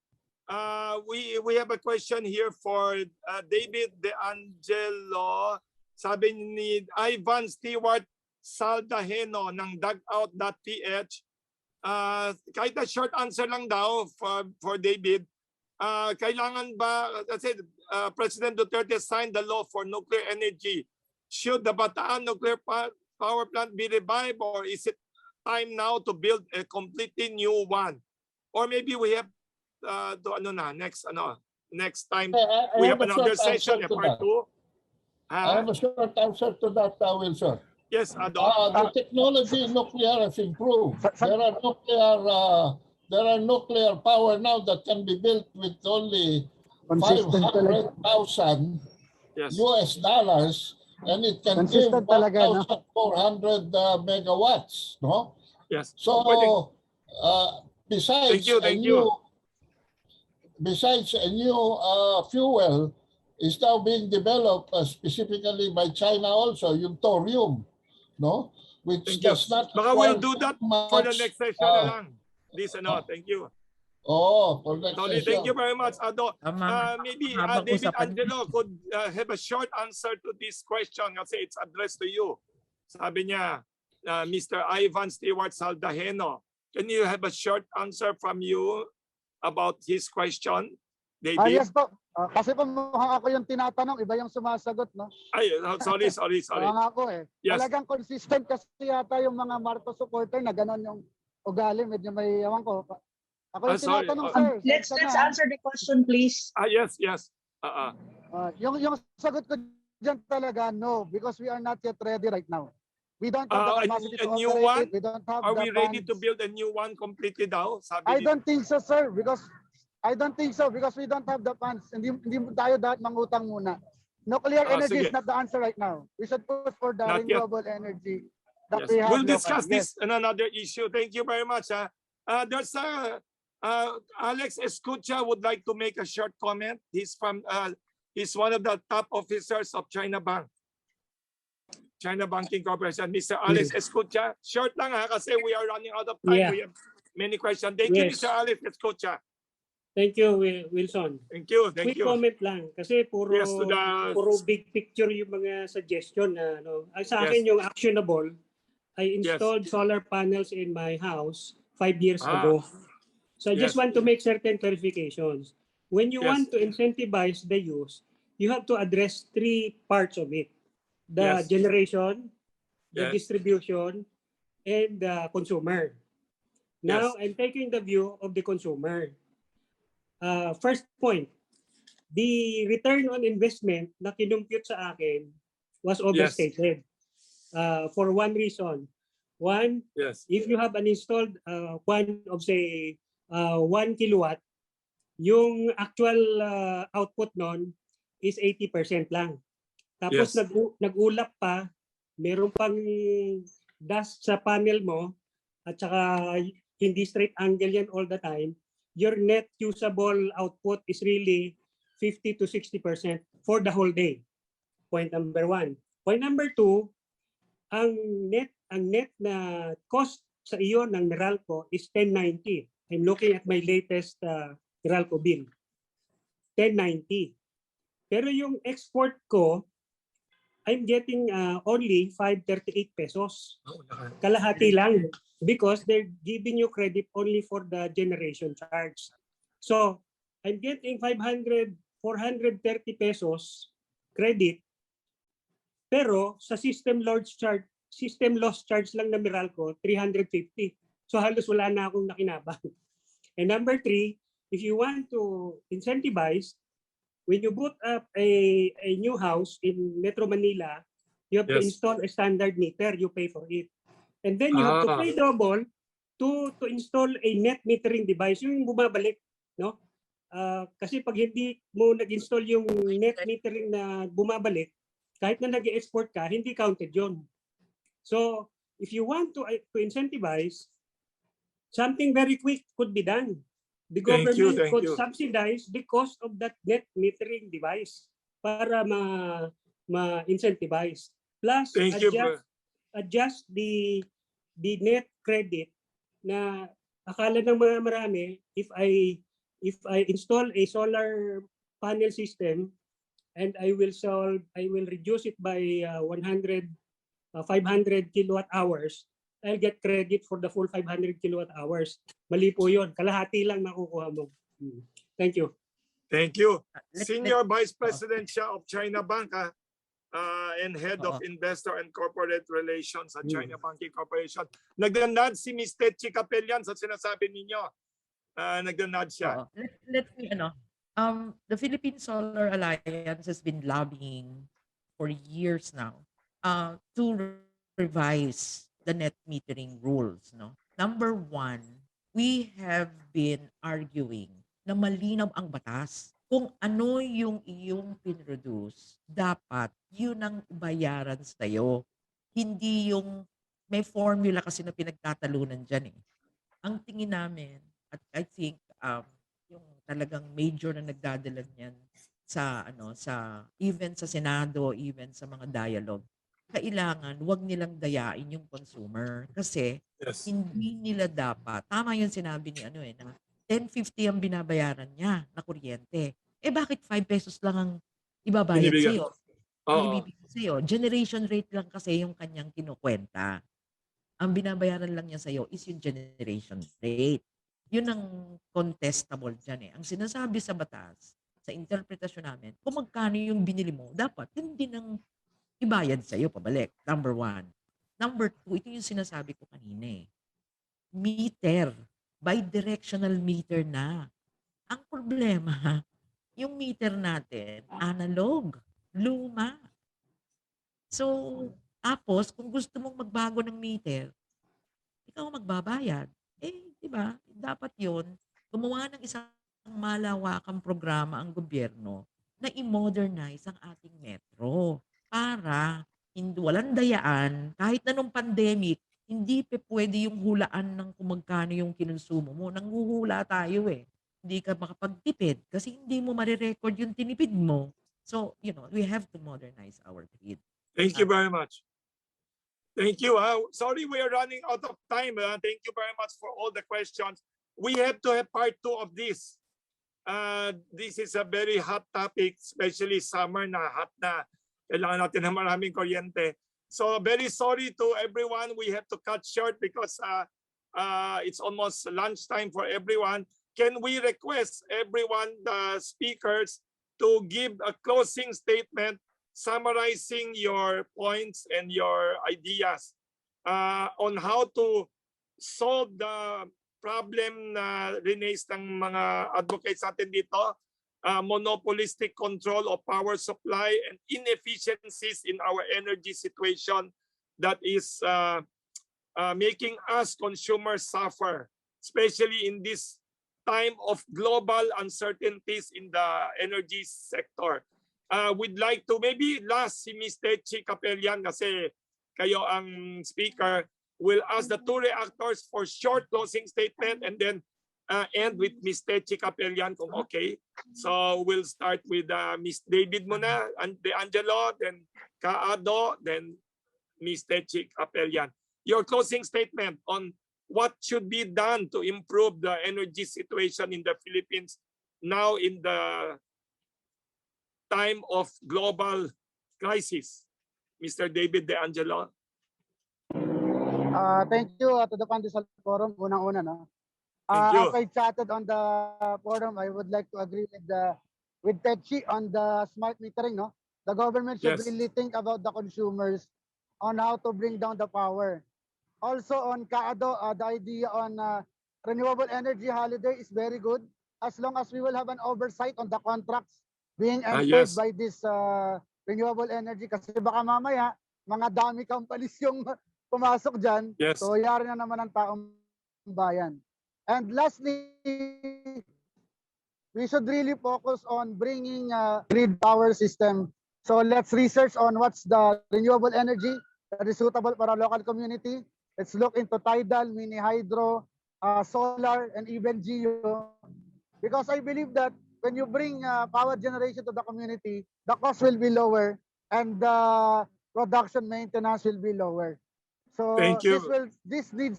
We have a question here for David De Angelo. Sabi ni Ivan Stewart Saldaheno ng dugout.ph. Kahit a short answer lang daw for David. Kailangan ba, kasi President Duterte signed the law for nuclear energy. Should the Bataan nuclear power plant be revived, or is it time now to build a completely new one? Or maybe we have next time we have another session, part 2. I have a short answer to that, Wilson. Yes, Ado. The technology in nuclear has improved. There are nuclear power now that can be built with only $500,000 US dollars, and it can give 1,400 megawatts. No. Yes. So besides a new fuel is now being developed specifically by China also, yung thorium, no? Which does not. Baka we'll do that for the next session na lang. Thank you. For next session. Thank you very much, Ado. Maybe David Angelo could have a short answer to this question kasi it's addressed to you. Sabi niya, Mr. Ivan Stewart Saldaheno, can you have a short answer from you about his question, David? Yes po. Kasi po mukhang ako yung tinatanong, iba yung sumasagot, no? Ay, sorry. Mukhang ako eh. Yes. Talagang consistent kasi yata yung mga Marcos supporter na gano'n yung ugali, medyo may ewan ko. Ako yung tinatanong, sir. Let's answer the question, please. Yes. Yung sagot ko dyan talaga, no, because we are not yet ready right now. We don't have the capacity to new operate one? it. We don't have Are the we ready funds. to build a new one completely daw? I don't think so, sir, because we don't have the funds. Hindi tayo dapat mangutang muna. Nuclear energy is not the answer right now. We should push for the renewable energy that we have. We'll discuss this on another issue. Thank you very much. There's Alex Escucha would like to make a short comment. He's one of the top officers of China Banking Corporation. Mr. Alex Escucha, short lang kasi we are running out of time. We have many questions. Thank you, Mr. Alex Escucha. Thank you, Wilson. Thank you. Quick comment lang kasi puro big picture yung mga suggestion na sa akin yung actionable. I installed solar panels in my house 5 years ago. So I just want to make certain clarifications. When you want to incentivize the use, you have to address 3 parts of it. The generation, the distribution, and the consumer. Now, I'm taking the view of the consumer. First point, the return on investment na kinumpute sa akin was overstated for one reason. One, if you have an installed one of say 1 kilowatt, yung actual output nun is 80% lang. Tapos nag-ulap pa, meron pang dust sa panel mo at saka hindi straight angle yan all the time. Your net usable output is really 50 to 60% for the whole day. Point number 1. Point number 2, ang net na cost sa iyo ng Meralco is 1090. I'm looking at my latest Meralco bill. 1090. Pero yung export ko, I'm getting only 538 pesos. Kalahati lang. Because they're giving you credit only for the generation charge. So, I'm getting 430 pesos credit, pero sa system loss charge lang na Meralco, 350. So, halos wala na akong nakinabang. And number 3, if you want to incentivize, when you boot up a new house in Metro Manila, you have to Yes. install a standard meter. You pay for it. And then you have to pay double to install a net metering device, yung bumabalik, no? Kasi pag hindi mo nag-install yung net metering na bumabalik, kahit na nag-export ka, hindi counted yon. So, if you want to incentivize, something very quick could be done. The government could subsidize the cost of that net metering device para ma-incentivize. Plus, adjust the net credit na akala ng mga marami, if I install a solar panel system and I will reduce it by 500 kilowatt hours, I'll get credit for the full 500 kilowatt hours. Mali po yun. Kalahati lang makukuha mo. Thank you. Thank you. Senior Vice President siya of China Bank and Head of Investor and Corporate Relations at China Banking Corporation. Nagdanad si Ms. Tetchi Capellan sa sinasabi ninyo. Nagdanad siya. Let me, the Philippine Solar Alliance has been lobbying for years now to revise the net metering rules. No? Number one, we have been arguing na malinaw ang batas. Kung ano yung iyong pinroduce, dapat yun ang bayaran sa'yo. Hindi yung may formula kasi na pinagtatalunan dyan eh. Ang tingin namin, at I think yung talagang major na nagdadala niyan sa even sa Senado, even sa mga dialogue, kailangan wag nilang dayain yung consumer kasi hindi nila dapat, tama yung sinabi ni na 10.50 ang binabayaran niya na kuryente. Bakit 5 pesos lang ang ibabayad sa'yo? Ibibigay sa'yo. Generation rate lang kasi yung kanyang kinukwenta. Ang binabayaran lang niya sa'yo is yung generation rate. Yun ang contestable dyan eh. Ang sinasabi sa batas, sa interpretasyon namin, kung magkano yung binili mo, dapat yun din ang ibayad sa'yo pabalik. Number one. Number two, ito yung sinasabi ko kanina eh. Meter. Bidirectional meter na. Ang problema, yung meter natin, analog, luma. So, tapos, kung gusto mong magbago ng meter, ikaw magbabayad. Di ba? Dapat yun, gumawa ng isang malawakang programa ang gobyerno na i-modernize ang ating metro para walang dayaan, kahit na nung pandemic, hindi pwede yung hulaan ng kung magkano yung kinonsumo mo. Nanghuhula tayo eh. Hindi ka makapagtipid kasi hindi mo marirecord yung tinipid mo. So, we have to modernize our grid. Thank you very much. Thank you. Sorry, we are running out of time. Thank you very much for all the questions. We have to have part 2 of this. This is a very hot topic, especially summer na hot na. Kailangan natin ng maraming kuryente. So very sorry to everyone. We have to cut short because it's almost lunchtime for everyone. Can we request everyone, the speakers, to give a closing statement summarizing your points and your ideas on how to solve the problem na rinaise ng mga advocates natin dito, monopolistic control of power supply and inefficiencies in our energy situation that is making us consumers suffer, especially in this time of global uncertainties in the energy sector. We'd like to maybe last si Ms. Tetchi Capellan kasi kayo ang speaker. We'll ask the two reactors for short closing statement and then end with Ms. Tetchi Capellan kung okay. So we'll start with Ms. David muna, De Angelo, then Kaado, then Ms. Tetchi Capellan. Your closing statement on what should be done to improve the energy situation in the Philippines now in the time of global crisis. Mr. David De Angelo. Thank you to the Pandesal Forum. Unang-una, no? As I chatted on the forum, I would like to agree with Tetchi on the smart metering. No, the government should really think about the consumers on how to bring down the power. Also on Kaado, the idea on renewable energy holiday is very good as long as we will have an oversight on the contracts being entered yes. by this renewable energy, kasi baka mamaya mga dami companies yung pumasok dyan, Yes. so yari na naman ang taong bayan. And lastly, we should really focus on bringing grid power system. So let's research on what's the renewable energy that is suitable for our local community. Let's look into tidal, mini hydro, solar, and even geo. Because I believe that when you bring power generation to the community, the cost will be lower and the production maintenance will be lower. So Thank you. this needs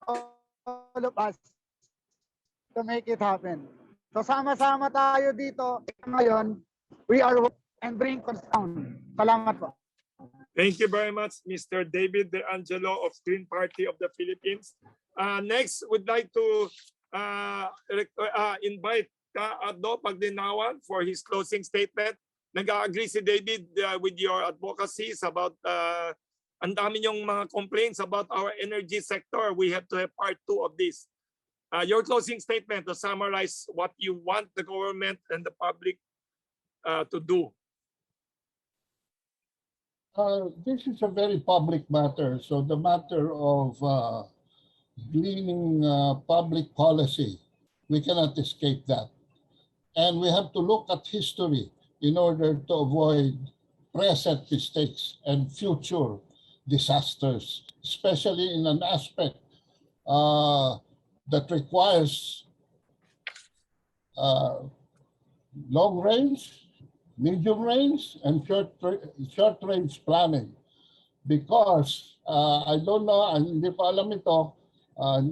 all of us to make it happen. So sama-sama tayo dito ngayon. We are and bring costs down. Salamat po. Thank you very much, Mr. David De Angelo of Green Party of the Philippines. Next, would like to invite Addo Paglinawan for his closing statement. Nag-agree si David with your advocacies about ang dami yung mga complaints about our energy sector. We have to have part 2 of this. Your closing statement to summarize what you want the government and the public to do. This is a very public matter. So the matter of gleaning public policy, we cannot escape that. And we have to look at history in order to avoid present mistakes and future disasters, especially in an aspect that requires long range, medium range, and short range planning. Because I don't know, hindi pa alam ito,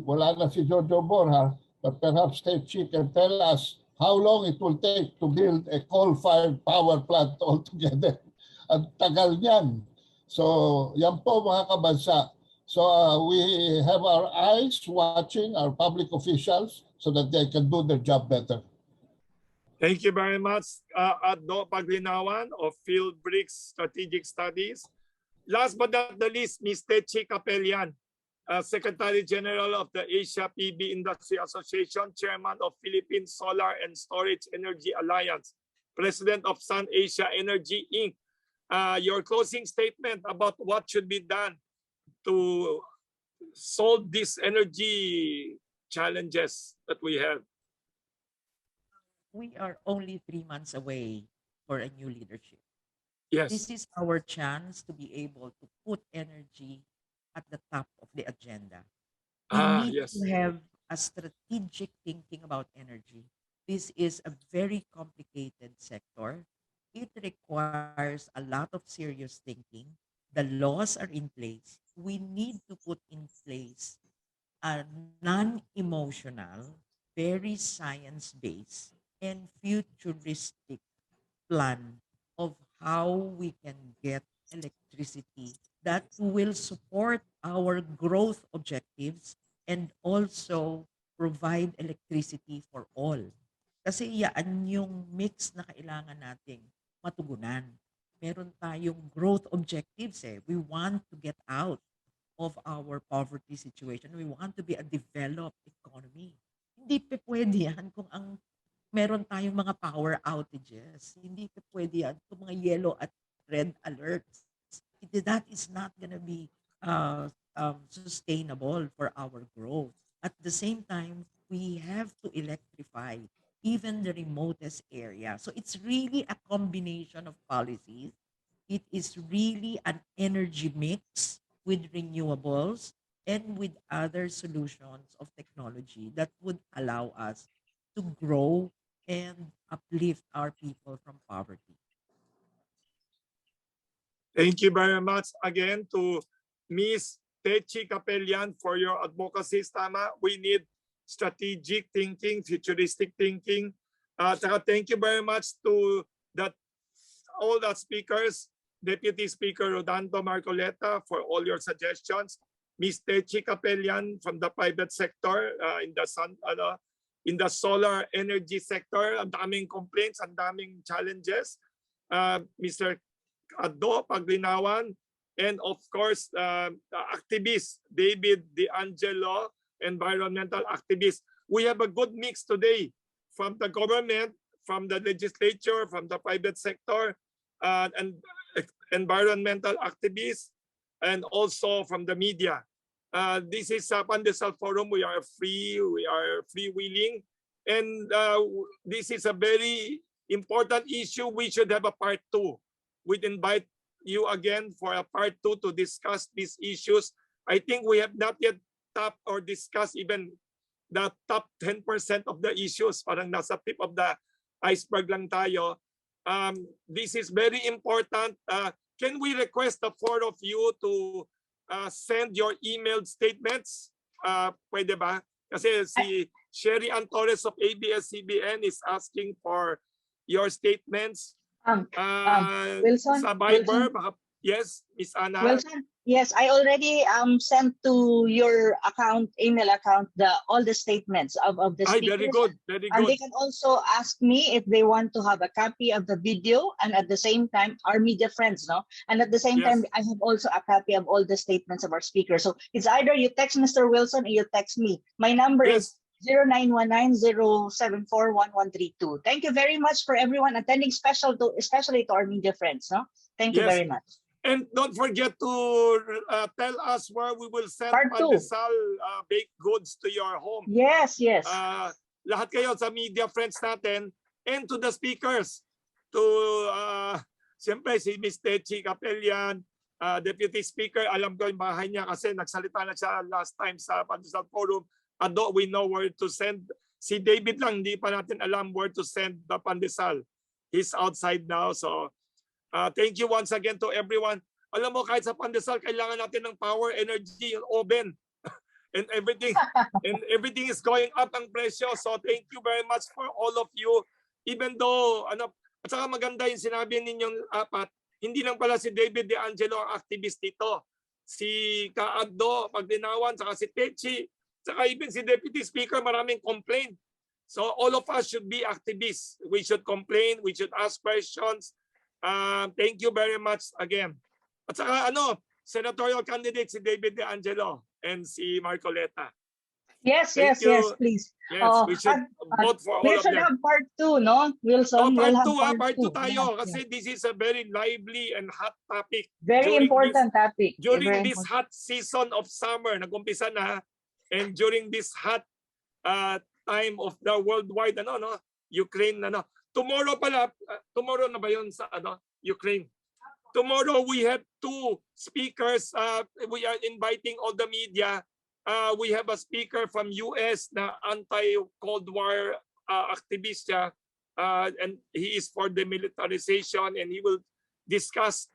wala na si Jojo Borja, but perhaps State Chief can tell us how long it will take to build a coal-fired power plant altogether. Ang tagal niyan. So yan po mga kabansa. So we have our eyes watching our public officials so that they can do their job better. Thank you very much, Addo Paglinawan of Field Bricks Strategic Studies. Last but not the least, Ms. Techi Capellan, Secretary General of the Asia PB Industry Association, Chairman of Philippine Solar and Storage Energy Alliance, President of Sun Asia Energy Inc. Your closing statement about what should be done to solve these energy challenges that we have. We are only 3 months away for a new leadership. Yes. This is our chance to be able to put energy at the top of the agenda. We need Yes. to have a strategic thinking about energy. This is a very complicated sector. It requires a lot of serious thinking. The laws are in place. We need to put in place a non-emotional, very science-based, and futuristic plan of how we can get electricity that will support our growth objectives and also provide electricity for all. Kasi yan yung mix na kailangan nating matugunan. Meron tayong growth objectives eh. We want to get out of our poverty situation. We want to be a developed economy. Hindi pa pwede yan kung ang meron tayong mga power outages. Hindi pa pwede yan kung mga yellow at red alerts. That is not gonna be sustainable for our growth. At the same time, we have to electrify even the remotest area. So it's really a combination of policies. It is really an energy mix with renewables and with other solutions of technology that would allow us to grow and uplift our people from poverty. Thank you very much again to Ms. Techi Capellan for your advocacy. Tama, we need strategic thinking, futuristic thinking. Thank you very much to all the speakers, Deputy Speaker Rodando Marcoleta for all your suggestions. Ms. Techi Capellan from the private sector in the solar energy sector, ang daming complaints, ang daming challenges. Mr. Addo Paglinawan, and of course, activist David De Angelo, environmental activist. We have a good mix today from the government, from the legislature, from the private sector, and environmental activists, and also from the media. This is a Pandesal Forum. We are freewheeling, and this is a very important issue. We should have a part 2. We'd invite you again for a part 2 to discuss these issues. I think we have not yet tapped or discussed even the top 10% of the issues. Parang nasa tip of the iceberg lang tayo. This is very important. Can we request the 4 of you to send your emailed statements? Pwede ba? Kasi si Sherry Ann Torres of ABS-CBN is asking for your statements. Wilson, Sa Viber, Wilson. yes, Miss Anna. Wilson, yes, I already sent to your email account, all the statements of the speakers. Very good, very And they good. can also ask me if they want to have a copy of the video, and at the same time, our media friends, no? And at the same Yes. time, I have also a copy of all the statements of our speakers. So it's either you text Mr. Wilson or you text me. My number is 0919-074-1132. Thank you very much for everyone attending, especially to our media friends, no? Thank you Yes. very much. And don't forget to tell us where we will send Part 2. Pandesal baked goods to your home. Yes, yes. Lahat kayo sa media friends natin and to the speakers. To siyempre si Ms. Techi Capellan, Deputy Speaker, alam ko yung bahay niya kasi nagsalita na siya last time sa Pandesal Forum. Although we know where to send. Si David lang, hindi pa natin alam where to send the Pandesal. He's outside now, so thank you once again to everyone. Alam mo, kahit sa Pandesal, kailangan natin ng power, energy, yung oven, and everything is going up ang presyo. So thank you very much for all of you. Even though, at saka maganda yung sinabi ninyong apat, hindi lang pala si David De Angelo ang activist dito. Si Kaaddo, Pagdinawan, saka si Techi, saka even si Deputy Speaker, maraming complaint. So all of us should be activists. We should complain, we should ask questions. Thank you very much again. At saka senatorial candidate si David De Angelo and si Marcoleta. Yes, Thank yes, you. yes, please. Yes, we should vote for all We of should them. have part 2, no, Wilson? Part We'll have 2, part 2 tayo Yeah, kasi yeah. this is a very lively and hot topic. Very important topic. During Very this important. hot season of summer, nag-umpisa na, and during this hot time of the worldwide, Ukraine, tomorrow pala, tomorrow na ba yun sa Ukraine? Tomorrow we have 2 speakers. We are inviting all the media. We have a speaker from US na anti-Cold War activist siya, and he is for demilitarization, and he will discuss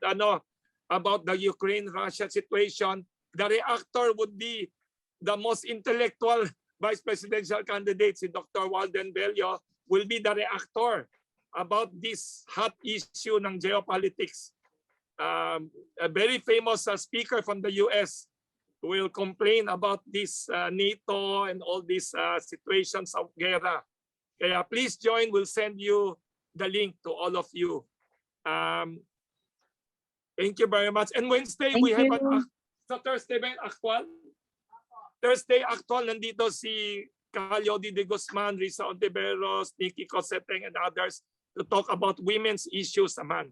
about the Ukraine-Russia situation. The reactor would be the most intellectual vice presidential candidate, si Dr. Walden Bello, will be the reactor about this hot issue ng geopolitics. A very famous speaker from the US will complain about this NATO and all these situations of guerra. Kaya please join. We'll send you the link to all of you. Thank you very much. And Wednesday, we have sa Thursday ba yung actual? Thursday actual, nandito si Calyodi de Guzman, Risa Ontiveros, Nikki Coseteng, and others to talk about women's issues naman.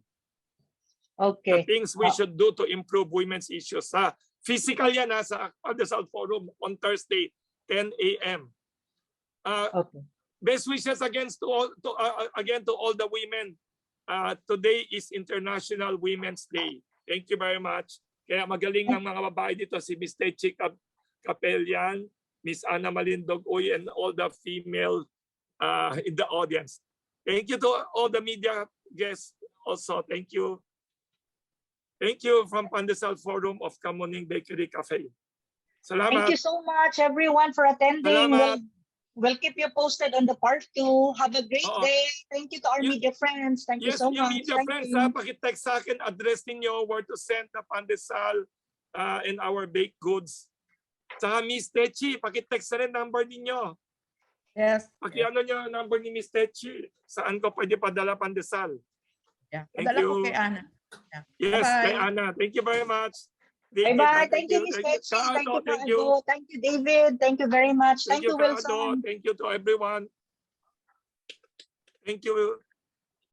Okay. The things we should do to improve women's issues. Physical yan sa Pandesal Forum on Thursday, 10 a.m. Okay. Best wishes again to all the women. Today is International Women's Day. Thank you very much. Kaya magaling ng mga babae dito, si Ms. Techi Capellan, Ms. Ana Malindog-Uy, and all the female in the audience. Thank you to all the media guests also. Thank you. Thank you from Pandesal Forum of Kamuning Bakery Cafe. Salamat. Thank you so much, everyone, for attending. We'll keep you posted on the part 2. Have a great day. Thank you to our media friends. Thank you so much. Media friends, pakitext sa akin, address ninyo where to send the pandesal and our baked goods. Saka Miss Techi, pakitext na rin number ninyo. Yes. Pakiano nyo number ni Miss Techi. Saan ko pwede padala pandesal? Yeah. Thank Padala ko you. kay Ana. Yeah. Yes, Bye-bye. kay Ana. Thank you very much. Bye-bye. Thank you, Ms. Techi. Thank you, Thank you, David. Thank you very much. Thank you, Wilson. Thank you to everyone. Thank you.